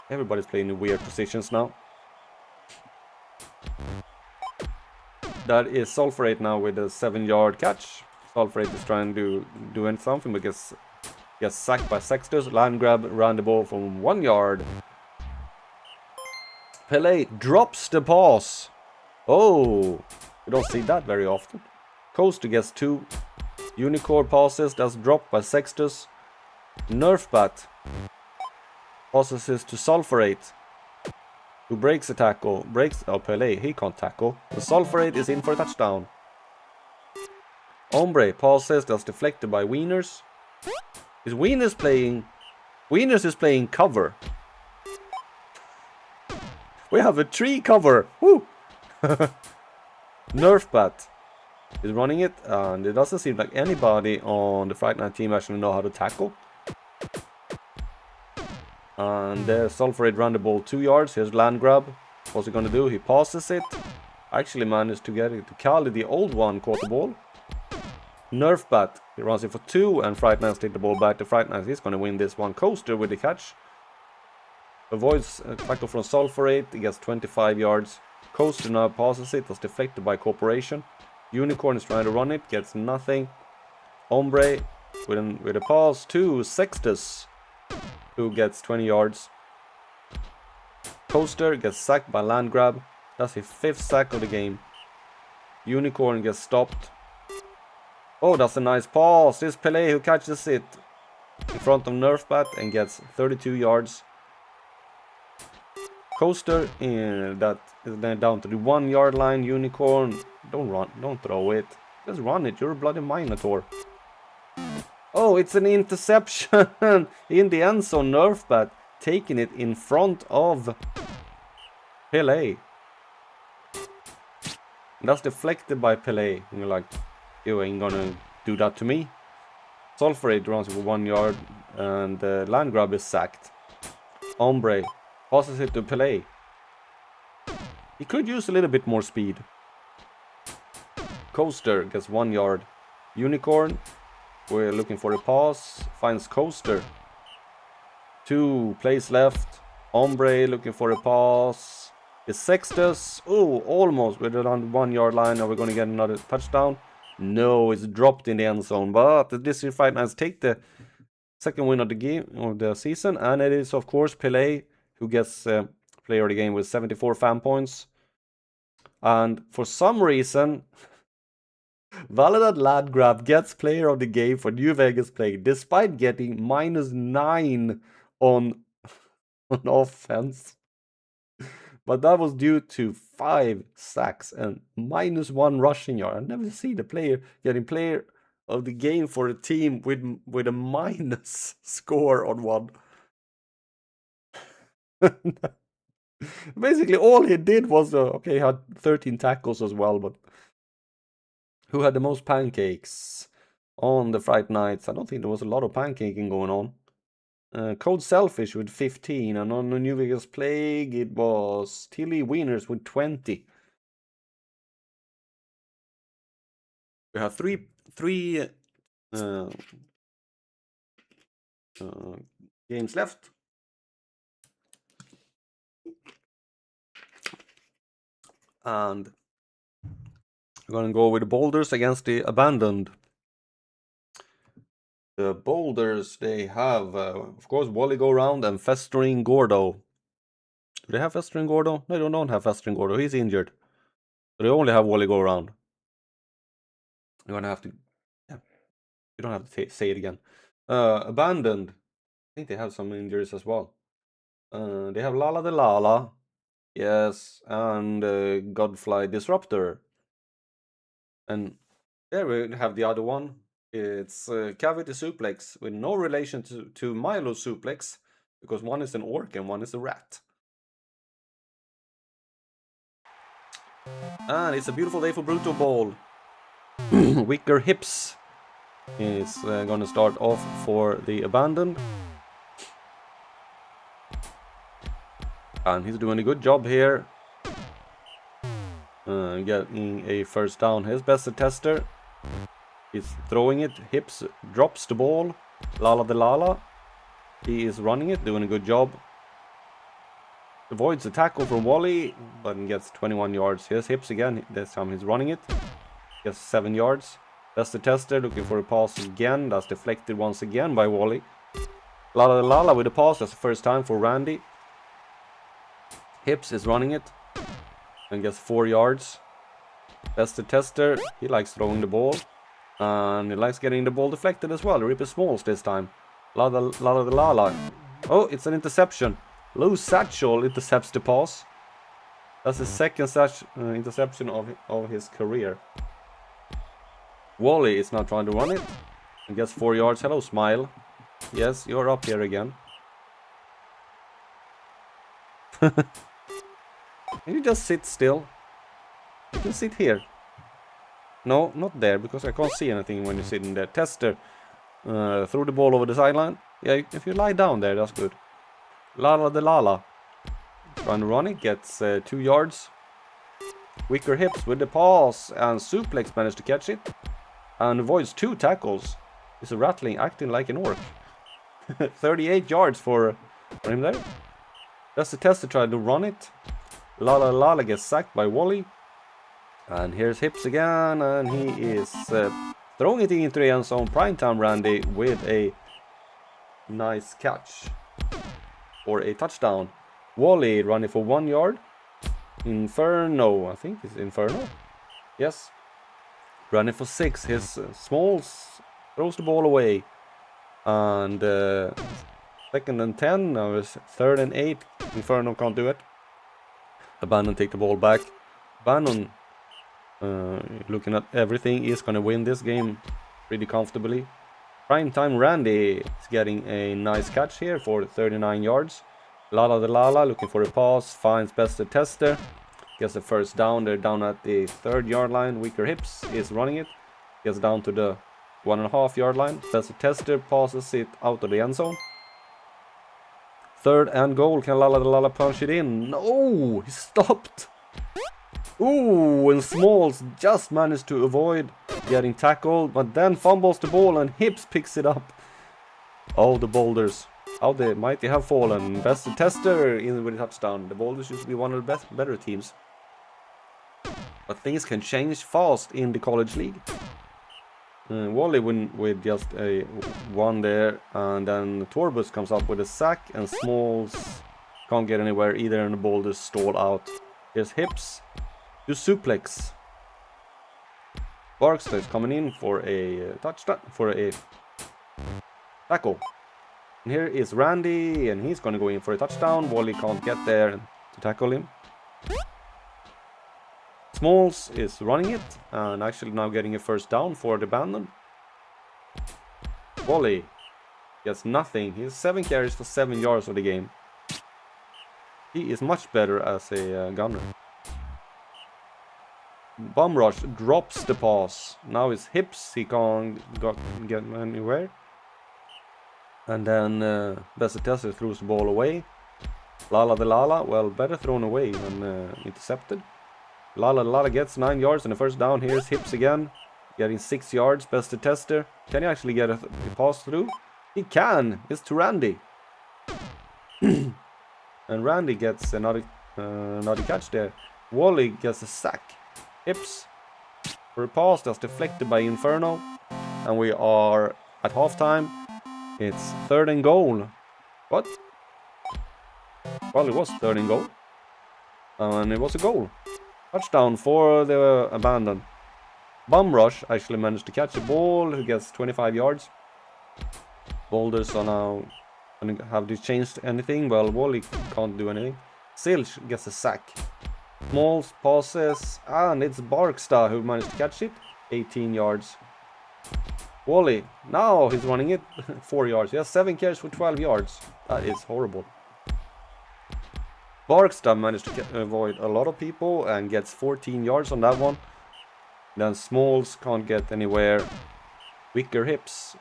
A: Everybody's playing in weird positions now. That is Sulphurate now with a 7-yard catch. Sulphurate is trying to do something, but gets sacked by Sextus. Land Grab ran the ball from 1 yard. Pelé drops the pass. Oh, you don't see that very often. Coaster gets 2 Unicorn passes. That's dropped by Sextus. Nerfbat passes to Sulphurate, who breaks a tackle. Oh, Pelé, he can't tackle. The Sulphurate is in for a touchdown. Ombre passes, that's deflected by Wieners. Is Wieners playing... Wieners is playing cover. We have a tree cover. Woo! Nerfbat is running it, and it doesn't seem like anybody on the Fright Night team actually know how to tackle. And Sulphurate ran the ball 2 yards. Here's Land Grab. What's he gonna do? He passes it. Actually managed to get it to Kali, the old one, caught the ball. Nerfbat, he runs it for 2, and Fright Nights take the ball back. The Fright Nights is gonna win this one. Coaster with the catch. Avoids a tackle from Sulphurate. He gets 25 yards. Coaster now passes it. That's deflected by Corporation. Unicorn is trying to run it. Gets nothing. Ombre with a pass to Sextus, who gets 20 yards. Coaster gets sacked by Land Grab. That's his 5th sack of the game. Unicorn gets stopped. Oh, that's a nice pass. It's Pelé who catches it in front of Nerfbat and gets 32 yards. Coaster, that is then down to the 1 yard line. Unicorn, don't run, don't throw it. Just run it, you're a bloody Minotaur. Oh, it's an interception in the end zone. Nerfbat taking it in front of Pelé. That's deflected by Pelé. And you're like, you ain't gonna do that to me. Sulfurate runs for 1 yard, and Land Grab is sacked. Ombre passes it to Pelé. He could use a little bit more speed. Coaster gets 1 yard. Unicorn, we're looking for a pass, finds Coaster. 2 plays left. Ombre looking for a pass. Is Sextus. Oh, almost. We're on the 1 yard line. Are we going to get another touchdown? No, it's dropped in the end zone. But the District Fight Knights take the second win of the game, of the season. And it is, of course, Pelé who gets player of the game with 74 fan points. And for some reason, Validad Landgrab gets player of the game for New Vegas play, despite getting -9 on offense. But that was due to 5 sacks and -1 rushing yard. I've never seen a player getting player of the game for a team with a minus score on one. Basically, all he did was okay, he had 13 tackles as well, but who had the most pancakes on the Fright Nights? I don't think there was a lot of pancaking going on. Code Selfish with 15, and on the New Vegas Plague it was Tilly Wieners with 20. We have three games left. And we're going to go with the Boulders against the Abandoned. The Boulders, they have, of course, Wally Go Round and Festering Gordo. Do they have Festering Gordo? No, they don't have Festering Gordo. He's injured. So they only have Wally Go Round. You're going to have to... Yeah. You don't have to say it again. Abandoned. I think they have some injuries as well. They have Lala de Lala. Yes. And Godfly Disruptor. And there we have the other one. It's Cavity Suplex with no relation to Milo Suplex, because one is an orc and one is a rat. And it's a beautiful day for Brutalball. Wicker Hips is gonna start off for the Abandoned. And he's doing a good job here. Getting a first down. His best tester. He's throwing it. Hips drops the ball. Lala de Lala. He is running it, doing a good job. Avoids a tackle from Wally, but gets 21 yards. Here's Hips again. This time he's running it. Gets 7 yards. That's the tester looking for a pass again. That's deflected once again by Wally. Lala de Lala with a pass. That's the first time for Randy. Hips is running it and gets 4 yards. That's the tester. He likes throwing the ball. And he likes getting the ball deflected as well. Rip Smalls this time. Lala de Lala. Oh, it's an interception. Lou Satchel intercepts the pass. That's the second such interception of his career. Wally is now trying to run it. And gets 4 yards. Hello, Smile. Yes, you're up here again. Can you just sit still? You can sit here. No, not there, because I can't see anything when you're sitting there. Tester. Throw the ball over the sideline. Yeah, if you lie down there, that's good. Lala de Lala. Trying to run it. Gets 2 yards. Wicker Hips with the pass. And Suplex managed to catch it. And avoids 2 tackles. He's rattling, acting like an orc. 38 yards for him there. That's the tester trying to run it. Lala gets sacked by Wally. And here's Hips again, and he is throwing it into the end zone. Primetime Randy with a nice catch for a touchdown. Wally running for 1 yard. Inferno, I think it's Inferno. Yes. Running for 6. His Smalls throws the ball away. And 2nd and 10. Now it's 3rd and 8. Inferno can't do it. Abandon take the ball back. Abandon, looking at everything, is going to win this game pretty comfortably. Primetime Randy is getting a nice catch here for 39 yards. Lala de Lala looking for a pass. Finds best the tester. Gets the first down. They're down at the 3rd yard line. Wicker Hips is running it. Gets down to the 1.5 yard line. Best tester passes it out of the end zone. 3rd and goal. Can Lala punch it in? No, he stopped. Ooh, and Smalls just managed to avoid getting tackled, but then fumbles the ball and Hips picks it up. Oh, the Boulders. How the mighty have fallen. Best tester in with a touchdown. The Boulders used to be one of the better teams. But things can change fast in the college league. Wally win with just a 1 there, and then Torbus comes up with a sack, and Smalls can't get anywhere either, and the Boulders stall out. Here's Hips to suplex. Barksdale is coming in for a touchdown, for a tackle. And here is Randy, and he's going to go in for a touchdown. Wally can't get there to tackle him. Smalls is running it, and actually now getting a first down for the abandon. Wally gets nothing. He has 7 carries for 7 yards of the game. He is much better as a gunner. Bum Rush drops the pass. Now it's Hips. He can't get anywhere. And then Best Tester throws the ball away. Lala, well, better thrown away than intercepted. Lala gets 9 yards and a first down. Here's Hips again, getting 6 yards. Best Tester. Can he actually get a pass through? He can. It's to Randy. And Randy gets another catch there. Wally gets a sack. Hips for a pass that's deflected by Inferno. And we are at halftime. It's 3rd and goal. What? Well, it was 3rd and goal. And it was a goal. Touchdown for the abandon. Bum Rush actually managed to catch a ball, who gets 25 yards. Boulders are now... Have they changed anything? Well, Wally can't do anything. Silch gets a sack. Smalls passes, and it's Barkstar who managed to catch it. 18 yards. Wally, now he's running it 4 yards. He has 7 carries for 12 yards. That is horrible. Barkstar managed to avoid a lot of people and gets 14 yards on that one. Then Smalls can't get anywhere. Wicker Hips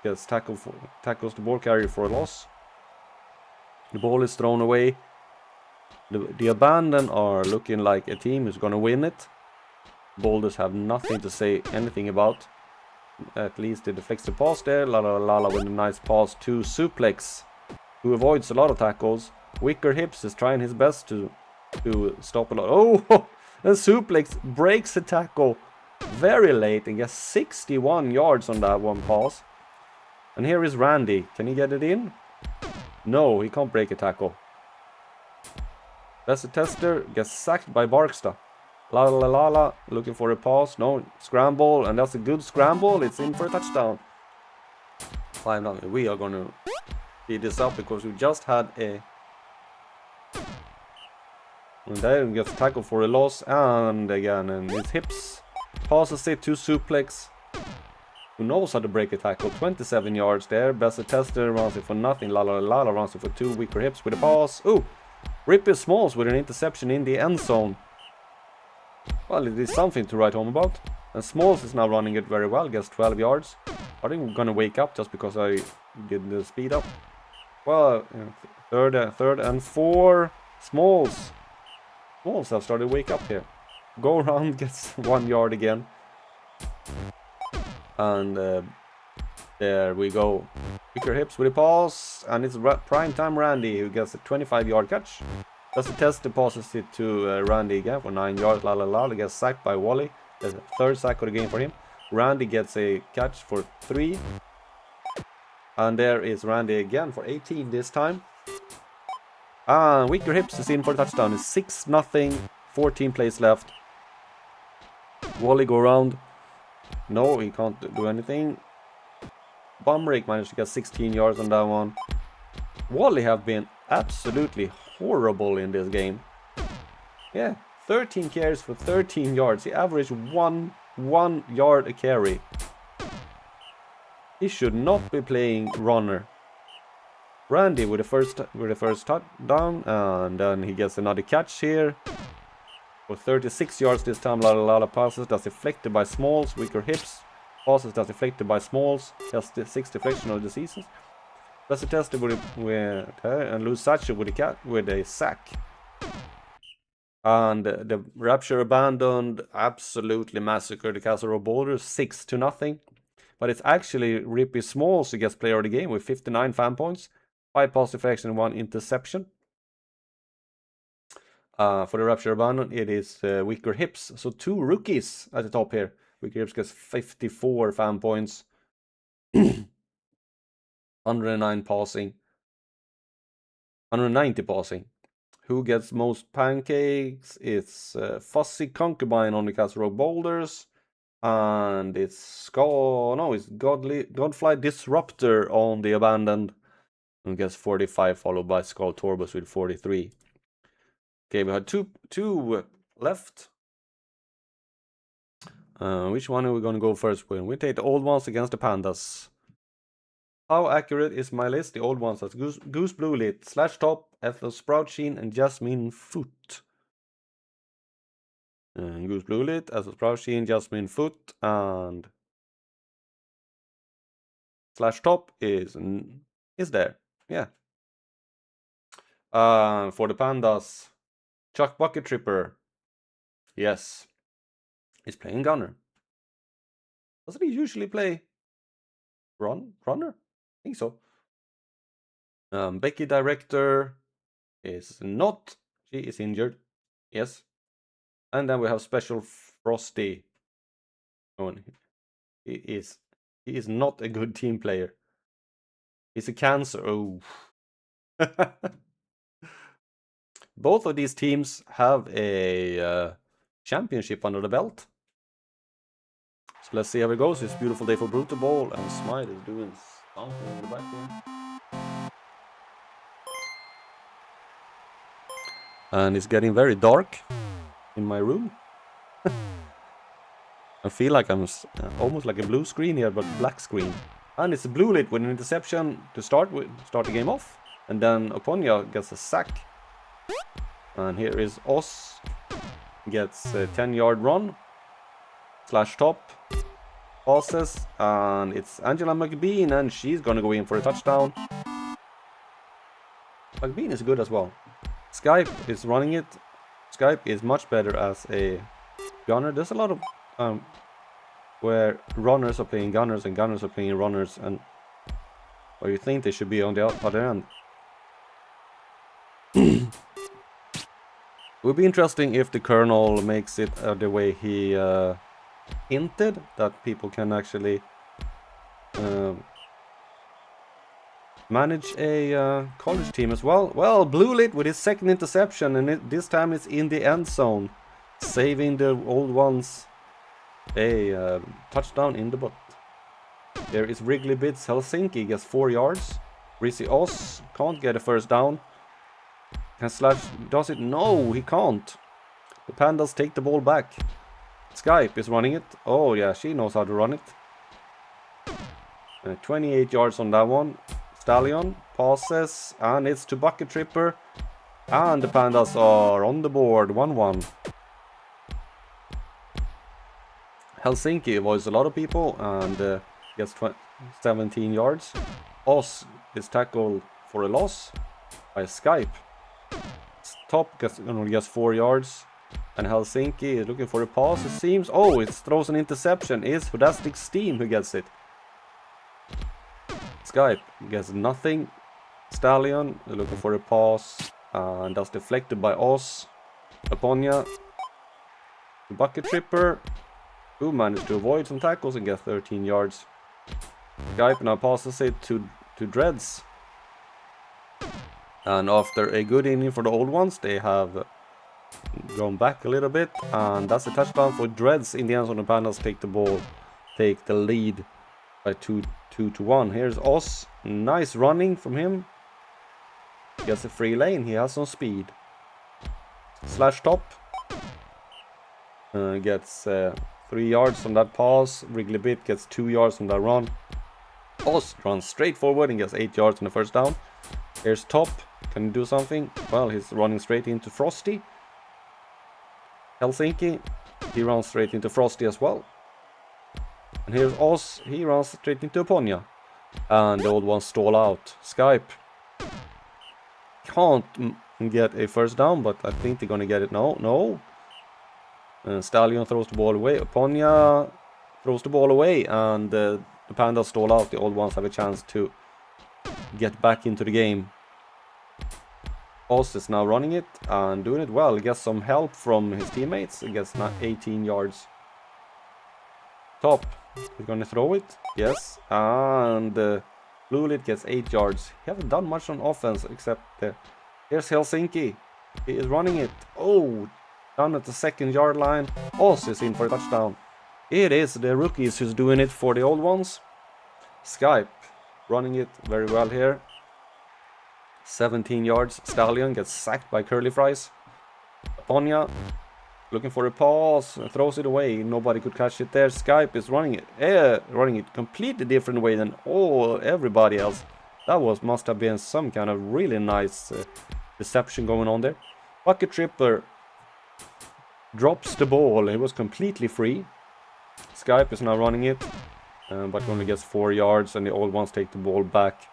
A: gets tackles the ball carrier for a loss. The ball is thrown away. The Abandon are looking like a team who's going to win it. Boulders have nothing to say anything about. At least they deflects the pass there. Lala with a nice pass to Suplex, who avoids a lot of tackles. Wicker Hips is trying his best to stop a lot. Oh, and Suplex breaks a tackle very late and gets 61 yards on that one pass. And here is Randy. Can he get it in? No, he can't break a tackle. Best Tester gets sacked by Barkstar. Lala looking for a pass. No, scramble, and that's a good scramble. It's in for a touchdown. 5-0. We are going to speed this up because we just had a... And then gets tackled for a loss, and again, and it's Hips. Passes it to Suplex, who knows how to break a tackle. 27 yards there. Best Tester runs it for nothing. Lala runs it for 2. Wicker Hips with a pass. Ooh! Rippy Smalls with an interception in the end zone. Well, it is something to write home about. And Smalls is now running it very well. Gets 12 yards. Are they gonna wake up just because I did the speed up? Well, third and 4. Smalls have started to wake up here. Go around, gets 1 yard again. And there we go. Wicker Hips with a pass. And it's primetime Randy who gets a 25-yard catch. That's a test. Passes it to Randy again for 9 yards. Lala gets sacked by Wally. That's the 3rd sack of the game for him. Randy gets a catch for 3. And there is Randy again for 18 this time. And Wicker Hips is in for a touchdown. It's 6-0. 14 plays left. Wally go around. No, he can't do anything. Bumrake managed to get 16 yards on that one. Wally have been absolutely horrible in this game. Yeah, 13 carries for 13 yards. He averaged one yard a carry. He should not be playing runner. Randy with the first touchdown, and then he gets another catch here for 36 yards this time. Lala passes. That's deflected by Smalls. Wicker Hips Passes that's deflected by smalls. Has the 6 deflection of diseases. That's a test with and lose such with a sack. And the Rapture Abandoned absolutely massacred the Castle of Boulders 6-0. But it's actually Rippy Smalls who gets player of the game with 59 fan points, 5 pass deflection and 1 interception. For the Rapture Abandoned, it is Wicker Hips. So 2 rookies at the top here. Wicker Hips gets 54 fan points, 109 passing, 190 passing. Who gets most pancakes? It's Fussy Concubine on the Castle Rock Boulders. And it's Godfly Disruptor on the Abandoned. Who gets 45, followed by Skull Torbus with 43. Okay, we had two left. Which one are we going to go first with? We take the old ones against the pandas. How accurate is my list? The old ones, that's Goose Blue Lit, Slash Top, Ethel Sprout Sheen, and Jasmine Foot. Goose Blue Lit, Ethel Sprout Sheen, Jasmine Foot, and Slash Top is there. Yeah. For the pandas, Chuck Bucket Tripper. Yes. He's playing Gunner. Doesn't he usually play Runner? I think so. Becky Director is not. She is injured. Yes. And then we have Special Frosty. Oh, he is not a good team player. He's a cancer. Oh. Both of these teams have a championship under the belt. So let's see how it goes. It's a beautiful day for Brutalball, and Smite is doing something in the back here. And it's getting very dark in my room. I feel like I'm almost like a blue screen here, but black screen. And it's a blue lit with an interception to start the game off. And then Oponya gets a sack. And here is Oz. Gets a 10-yard run. Slash top. Passes. And it's Angela McBean, and she's gonna go in for a touchdown. McBean is good as well. Skype is running it. Skype is much better as a gunner. There's a lot of where runners are playing gunners and gunners are playing runners, and where you think they should be on the other end. It would be interesting if the Colonel makes it the way he hinted, that people can actually manage a college team as well. Well, Blue Lit with his second interception, and this time it's in the end zone, saving the old ones a touchdown in the butt. There is Wrigley Bits Helsinki, gets 4 yards. Rizzy Oz can't get a first down. Can Slash does it? No, he can't. The pandas take the ball back. Skype is running it. Oh yeah, she knows how to run it. 28 yards on that one. Stallion passes, and it's to Bucket Tripper. And the pandas are on the board, 1-1. Helsinki avoids a lot of people and gets 17 yards. Oz is tackled for a loss by Skype. Top only gets 4 yards. And Helsinki is looking for a pass, it seems. Oh, it throws an interception. It's Fantastic Steam who gets it. Skype gets nothing. Stallion is looking for a pass, and that's deflected by Oz. Oponya. Bucket Tripper, who managed to avoid some tackles and get 13 yards. Skype now passes it to Dreads. And after a good inning for the old ones, they have gone back a little bit, and that's a touchdown for Dreads. In the end zone, the pandas take the lead by 2-1. Here's Oz. Nice running from him. Gets a free lane. He has some speed. Slash top. Gets 3 yards from that pass. Wrigley Bit gets 2 yards from that run. Oz runs straight forward and gets 8 yards on the first down. Here's Top. Can he do something? Well, he's running straight into Frosty. Helsinki. He runs straight into Frosty as well. And here's Oz. He runs straight into Ponya. And the old ones stall out. Skype can't get a first down, but I think they're gonna get it now. No. Stallion throws the ball away. Ponya throws the ball away, and the Pandas stall out. The old ones have a chance to get back into the game. Oz is now running it and doing it well. He gets some help from his teammates. He gets 18 yards. Top. He's gonna throw it. Yes. And Blue Lit gets 8 yards. He hasn't done much on offense except here's Helsinki. He is running it. Oh, down at the 2nd-yard line. Oz is in for a touchdown. It is the rookies who's doing it for the old ones. Skype running it very well here. 17 yards. Stallion gets sacked by Curly Fries. Ponya looking for a pass, throws it away. Nobody could catch it there. Skype is running it completely different way than everybody else. That must have been some kind of really nice deception going on there. Bucket Tripper drops the ball. He was completely free. Skype is now running it, but only gets 4 yards, and the old ones take the ball back.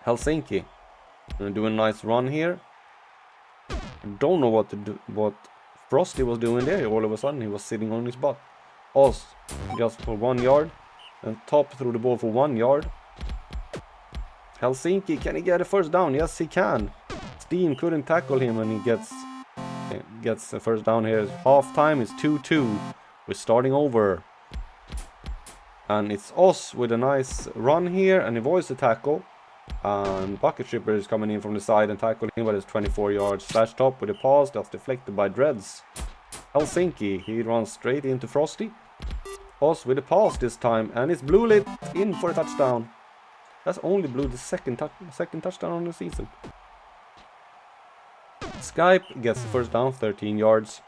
A: Helsinki doing a nice run here. Don't know what Frosty was doing there. All of a sudden he was sitting on his butt. Oz just for 1 yard, and Top threw the ball for 1 yard. Helsinki, can he get a first down? Yes, he can. Steam couldn't tackle him, and he gets a first down here. Half time is 2-2. We're starting over, and it's Oz with a nice run here, and he avoids the tackle. And Bucket Tripper is coming in from the side and tackling him, but it's 24 yards. Slash Top with a pass that's deflected by Dreads. Helsinki, he runs straight into Frosty. Oz with a pass this time, and it's Blue Lit in for a touchdown. That's only Blue the second touchdown on the season. Skype gets the first down, 13 yards.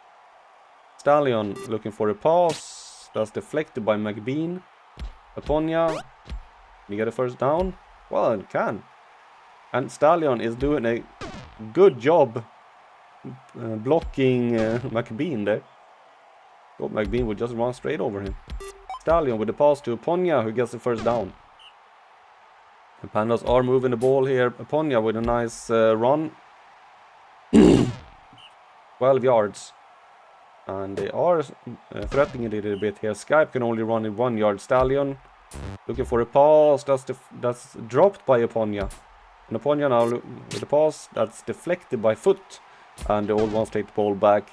A: Stallion looking for a pass that's deflected by McBean. Ponya, you get a first down. Well, it can. And Stallion is doing a good job blocking McBean there. Thought McBean would just run straight over him. Stallion with the pass to Ponya, who gets the first down. The Pandas are moving the ball here. Ponya with a nice run. 12 yards. And they are threatening it a little bit here. Skype can only run in 1 yard. Stallion looking for a pass that's dropped by Ponya. And Ponya now with a pass that's deflected by Foot. And the old ones take the ball back.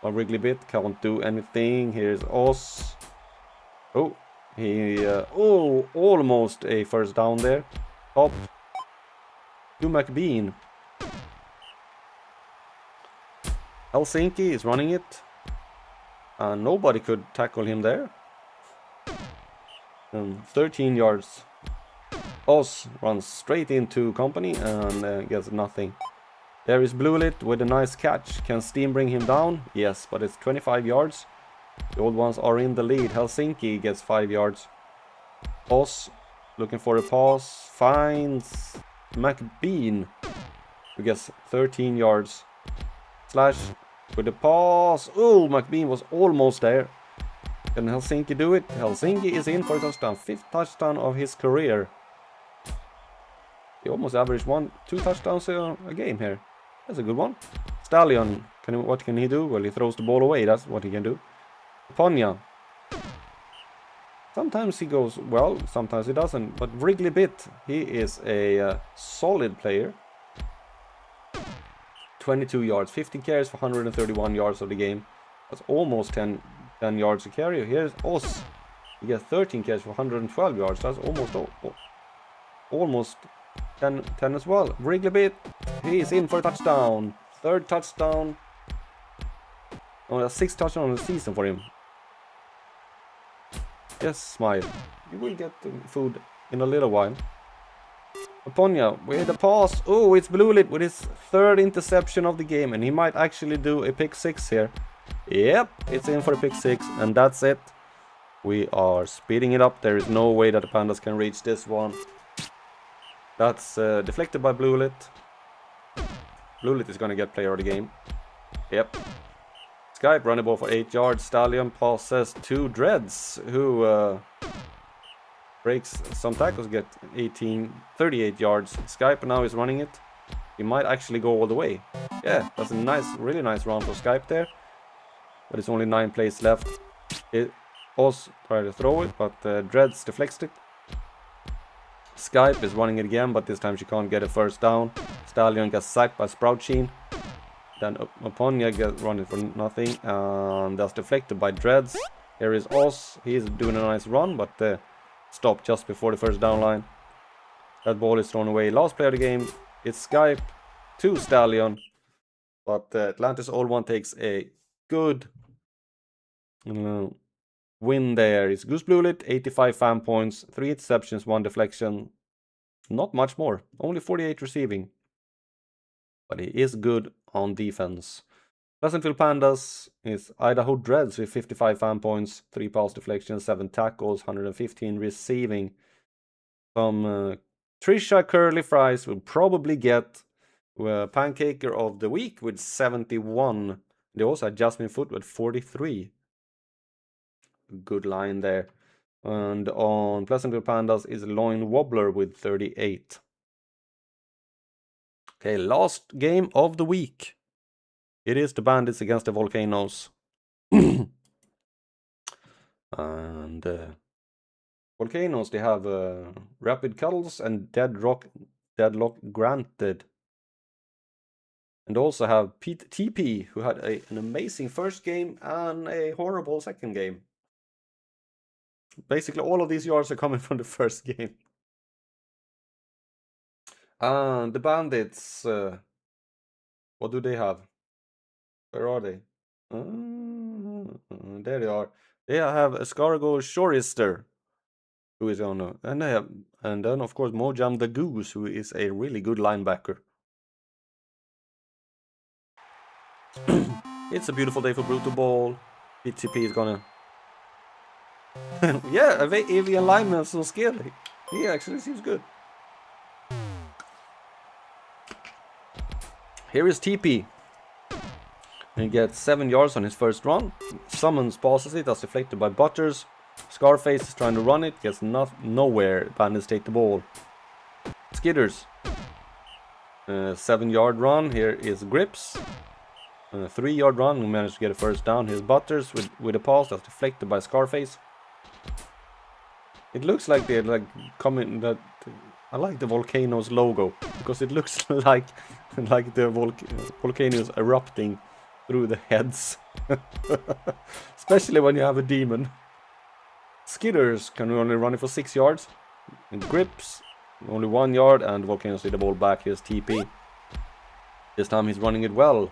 A: A Wrigley Bit can't do anything. Here's Oz. Oh, almost a first down there. Top to McBean. Helsinki is running it, and nobody could tackle him there. 13 yards. Oz runs straight into company and gets nothing. There is Blue Lit with a nice catch. Can Steam bring him down? Yes, but it's 25 yards. The old ones are in the lead. Helsinki gets 5 yards. Oz looking for a pass. Finds McBean, who gets 13 yards. Slash with a pass. Oh, McBean was almost there. Can Helsinki do it? Helsinki is in for a touchdown. 5th touchdown of his career. He almost averaged 2 touchdowns a game here. That's a good one. Stallion, what can he do? Well, he throws the ball away. That's what he can do. Ponya. Sometimes he goes well, sometimes he doesn't. But Wrigley Bit, he is a solid player. 22 yards, 15 carries for 131 yards of the game. That's almost 10 yards a carry. Here's Oz. He gets 13 carries for 112 yards. That's almost 10 as well. Wrigley Bit, he's in for a touchdown. 3rd touchdown. Oh, that's 6th touchdown of the season for him. Yes, smile. You will get the food in a little while. Ponya with a pass. Oh, it's Blue Lit with his 3rd interception of the game, and he might actually do a pick 6 here. Yep, it's in for a pick 6, and that's it. We are speeding it up. There is no way that the Pandas can reach this one. That's deflected by Blue Lit. Blue Lit is going to get player of the game. Yep. Skype running ball for 8 yards. Stallion passes to Dreads, who breaks some tackles, get 38 yards. Skype now is running it. He might actually go all the way. Yeah, that's a nice, really nice run for Skype there. But it's only 9 plays left. It also tried to throw it, but Dreads deflects it. Skype is running it again, but this time she can't get a first down. Stallion gets sacked by Sprout Sheen. Then Oponia gets running for nothing, and that's deflected by Dreads. Here is Oz. He's doing a nice run, but stopped just before the first down line. That ball is thrown away. Last play of the game. It's Skype to Stallion, but Atlantis All One takes a good win there. It's Goose Bluelit, 85 fan points, 3 interceptions, 1 deflection. Not much more. Only 48 receiving. But he is good on defense. Pleasantville Pandas is Idaho Dreads with 55 fan points, 3 pass deflections, 7 tackles, 115 receiving. Some Trisha Curly Fries will probably get Pancaker of the Week with 71. They also had Jasmine Foot with 43. Good line there. And on Pleasantville Pandas is Loin Wobbler with 38. Okay, last game of the week. It is the Bandits against the Volcanoes. And Volcanoes, they have Rapid Cuddles and Deadlock Granted. And also have Pete TP, who had an amazing first game and a horrible second game. Basically, all of these yards are coming from the first game. And the Bandits, what do they have? Where are they? There they are. They have Escargot Shorister, who is on, and then of course Mojam the Goose, who is a really good linebacker. It's a beautiful day for Brutalball. BTP is gonna. Yeah, avian lineman is so scary. He actually seems good. Here is TP. He gets 7 yards on his first run. Summons passes it, that's deflected by Butters. Scarface is trying to run it, gets nowhere. Bandits take the ball. Skidders. 7-yard run. Here is Grips. 3-yard run. We managed to get a first down. Here's Butters with a pass that's deflected by Scarface. It looks like they're like coming. That I like the Volcanoes logo because it looks like the volcanoes erupting through the heads. Especially when you have a demon. Skidders can only run it for 6 yards. And Grips only 1 yard, and Volcanoes see the ball back. Here's TP. This time he's running it well.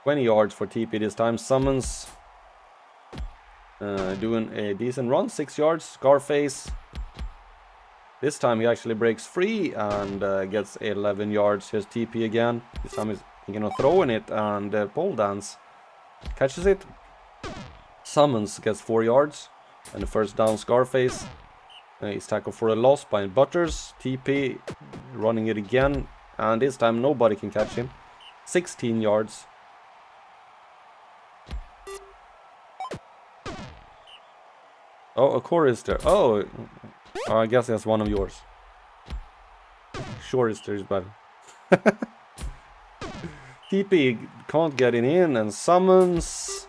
A: 20 yards for TP this time. Summons doing a decent run, 6 yards. Scarface. This time he actually breaks free and gets 11 yards. Here's TP again. This time he's gonna throw in it, and pole dance catches it. Summons gets 4 yards and the first down. Scarface is tackled for a loss by Butters. TP running it again, and this time nobody can catch him. 16 yards. Oh, a chorister. Oh, I guess that's one of yours. Chorister is better. TP can't get it in, and summons.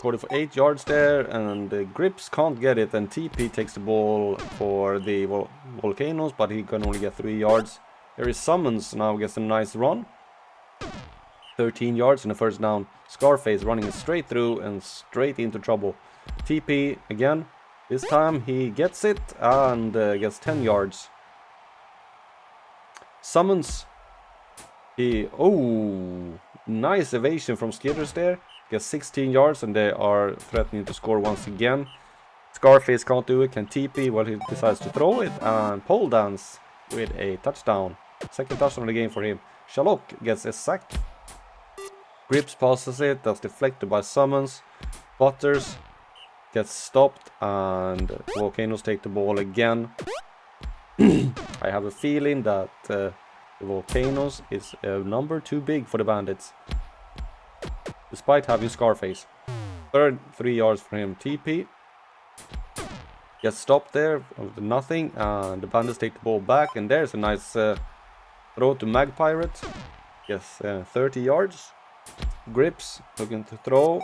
A: Caught it for 8 yards there, and the Grips can't get it, and TP takes the ball for the Volcanoes, but he can only get 3 yards. Here is Summons, now gets a nice run. 13 yards and the first down. Scarface running it straight through and straight into trouble. TP again. This time he gets it and gets 10 yards. Summons. Nice evasion from Skidders there. Gets 16 yards, and they are threatening to score once again. Scarface can't do it. Can TP? Well, he decides to throw it, and pole dance with a touchdown. Second touchdown of the game for him. Shalok gets a sack. Grips passes it. That's deflected by Summons. Butters gets stopped and the Volcanoes take the ball again. I have a feeling that the Volcanoes is a number too big for the Bandits, despite having Scarface. Third, 3 yards for him. TP gets stopped there with nothing, and the Bandits take the ball back, and there's a nice throw to Mag Pirate. Yes, 30 yards. Grips looking to throw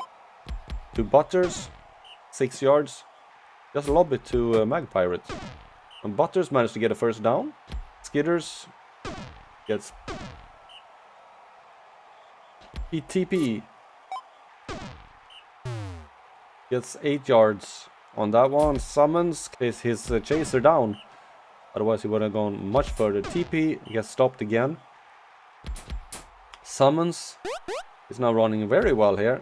A: to Butters, 6 yards. Just lob it to Mag Pirate. And Butters managed to get a first down. Skitters gets TP. Gets 8 yards on that one. Summons is his chaser down. Otherwise he would have gone much further. TP gets stopped again. Summons is now running very well here.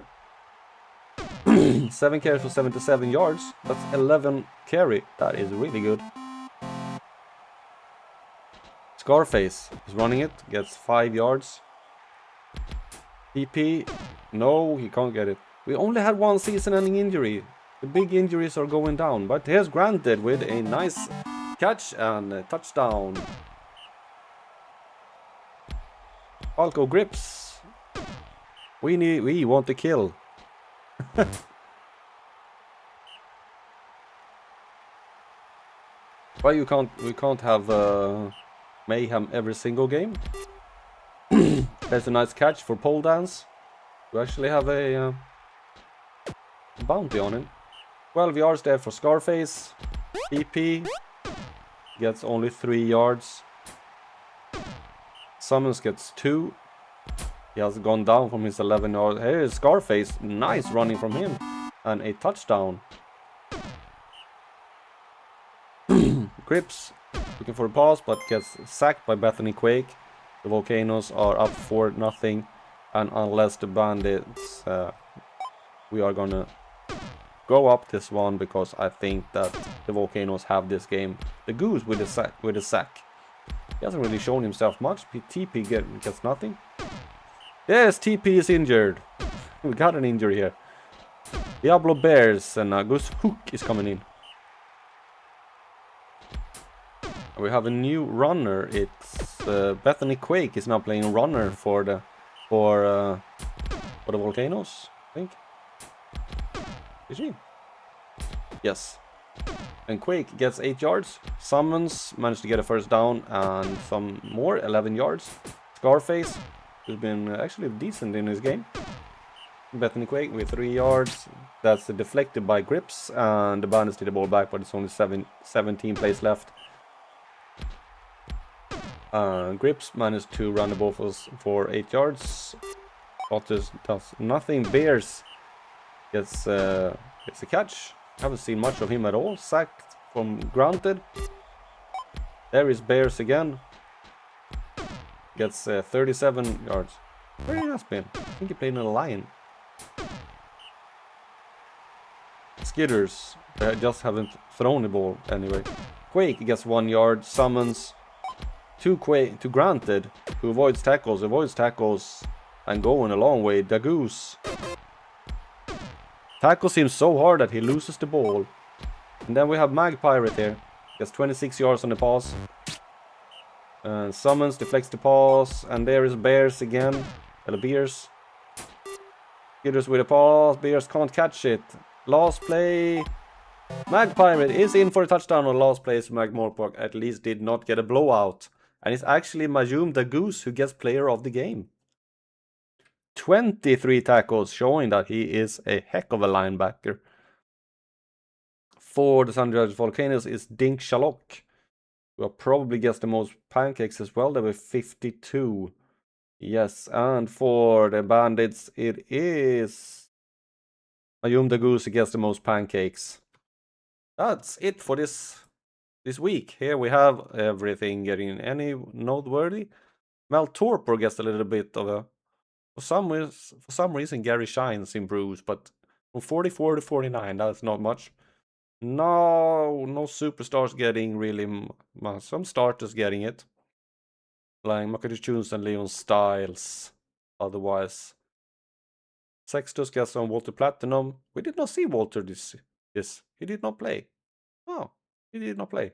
A: 7 carries for 77 yards. That's 11 carry. That is really good. Scarface is running it. Gets 5 yards. TP. No, he can't get it. We only had one season-ending injury. The big injuries are going down. But here's Granted with a nice catch and a touchdown. Falco grips. We want to kill. Why we can't have Mayhem every single game? There's a nice catch for pole dance. We actually have a bounty on him. 12 yards there for Scarface. TP gets only 3 yards. Summons gets 2. He has gone down from his 11 yards. Here is Scarface. Nice running from him. And a touchdown. Grips looking for a pass, but gets sacked by Bethany Quake. The Volcanoes are up 4-0. And unless the Bandits, we are gonna go up this one, because I think that the Volcanoes have this game. The Goose with a sack. He hasn't really shown himself much. TP gets nothing. Yes, TP is injured. We got an injury here. Diablo Bears and Goose Hook is coming in. We have a new runner. It's Bethany Quake is now playing runner for the Volcanoes, I think. Is she? Yes. And Quake gets 8 yards. Summons managed to get a first down and some more, 11 yards. Scarface, who's been actually decent in his game. Bethany Quake with 3 yards. That's deflected by Grips, and the Bandits did the ball back, but it's only 17 plays left. Grips managed to run the ball for 8 yards. Otters does nothing. Bears gets a catch. Haven't seen much of him at all. Sacked from Granted. There is Bears again. Gets 37 yards. Where he has been? I think he played in a Lion. Skitters just haven't thrown the ball anyway. Quake gets 1 yard. Summons to Granted, who avoids tackles, and going a long way. The Goose tackles him so hard that he loses the ball. And then we have Mag Pirate here. Gets 26 yards on the pass. Summons, deflects the pass, and there is Bears again. Bears. Skitters with a pass. Bears can't catch it. Last play. Mag Pirate is in for a touchdown on last play. So Mag Morpork at least did not get a blowout. And it's actually Majum the Goose who gets player of the game. 23 tackles, showing that he is a heck of a linebacker. For the San Jose Volcanoes is Dink Shalok, who probably gets the most pancakes as well. There were 52. Yes, and for the Bandits, it is Mayum the Goose who gets the most pancakes. That's it for this week. Here we have everything getting any noteworthy. Mel Torpor gets a little bit of a... For some reason, Gary Shines improves, but from 44 to 49, that's not much. No superstars getting really... Some starters getting it. Like Makati Tunes and Leon Styles. Otherwise, Sextus gets on Walter Platinum. We did not see Walter this Yes, he did not play. Oh, he did not play.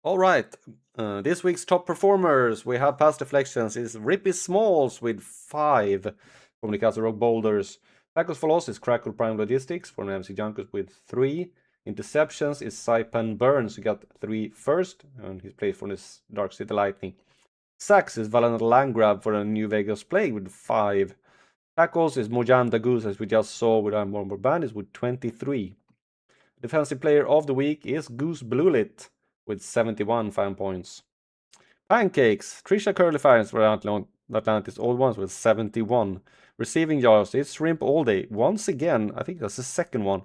A: All right. This week's top performers, we have pass deflections is Rippy Smalls with 5 from the Castle Rock Boulders. Tackles for loss is Crackle Prime Logistics from MC Junkers with 3. Interceptions is Saipan Burns, who got 3 first, and he's played for this Dark City Lightning. Sacks is Valent Landgrab for the New Vegas Plague with 5. Tackles is Mojam Dagoose, as we just saw with our Mormor Bandits with 23. Defensive Player of the Week is Goose Bluelit with 71 fan points. Pancakes, Trisha Curly Fires for Atlantis Old Ones with 71. Receiving yards, it's Shrimp All Day. Once again, I think that's the second one.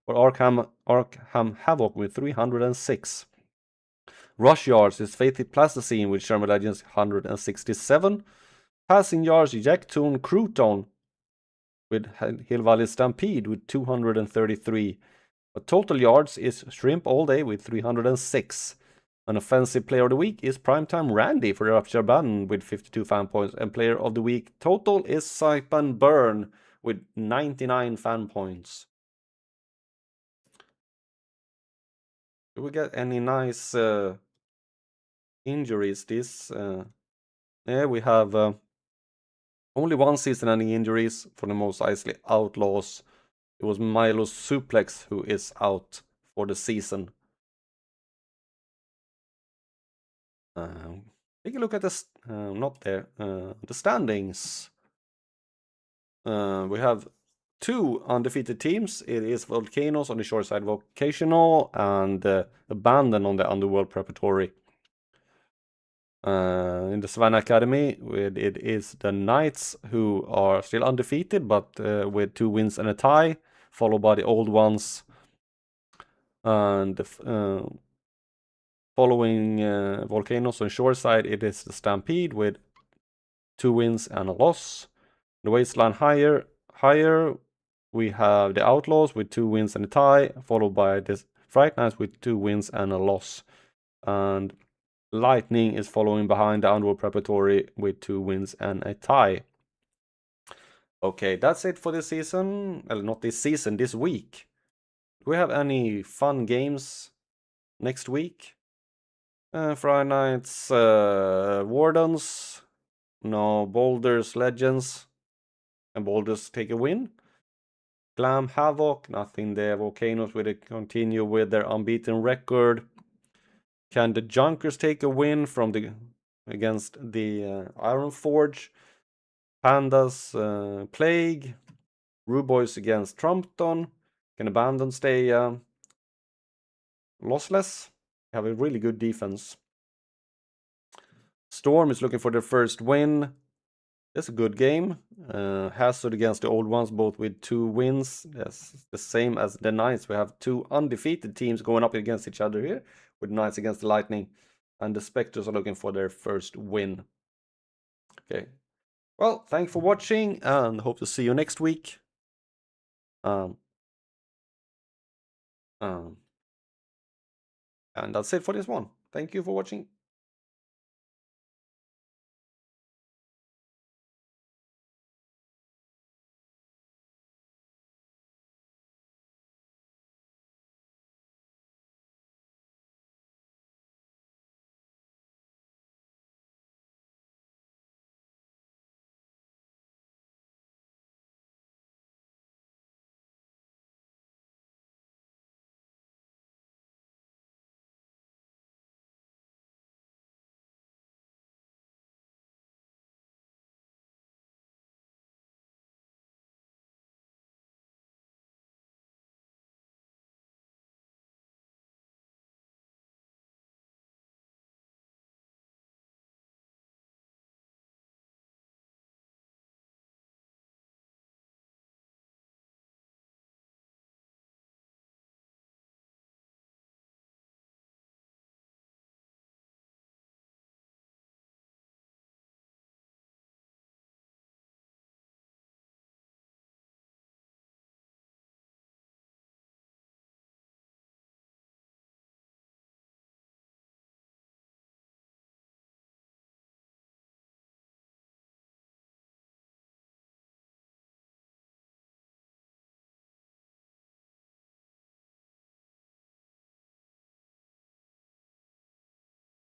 A: For Arkham Havoc with 306. Rush yards is Fated Plasticine with Sherman Legends 167. Passing yards, Jack Toon Crouton with Hill Valley Stampede with 233. But total yards is Shrimp All Day with 306. An offensive player of the week is Primetime Randy for the Rupture Bannon with 52 fan points. And player of the week total is Saipan Burn with 99 fan points. Do we get any nice injuries this? Yeah, we have only one season-ending injuries for the Mos Eisley Outlaws. It was Milo Suplex who is out for the season. Take a look at this. Not there. The standings. We have 2 undefeated teams. It is Volcanoes on the short side Vocational and Abandon on the Underworld Preparatory. In the Savannah Academy, it is the Knights who are still undefeated, but with 2 wins and a tie, followed by the Old Ones. And following Volcanoes on shore side, it is the Stampede with 2 wins and a loss. The Wasteland higher, we have the Outlaws with 2 wins and a tie, followed by the Fright Knights with 2 wins and a loss. And Lightning is following behind the Underworld Preparatory with 2 wins and a tie. Okay, that's it for this season. Well, not this season, this week. Do we have any fun games next week? Friday Nights, Wardens. No, Boulders, Legends. And Boulders take a win. Glam Havoc, nothing there. Volcanoes will continue with their unbeaten record. Can the Junkers take a win from against the Iron Forge? Pandas, Plague. Ruboys against Trumpton. Can Abandon stay lossless? Have a really good defense. Storm is looking for their first win. That's a good game. Hazard against the Old Ones, both with 2 wins. That's the same as the Knights. We have 2 undefeated teams going up against each other here, with Knights against the Lightning. And the Spectres are looking for their first win. Okay. Well, thanks for watching, and hope to see you next week. And that's it for this one. Thank you for watching.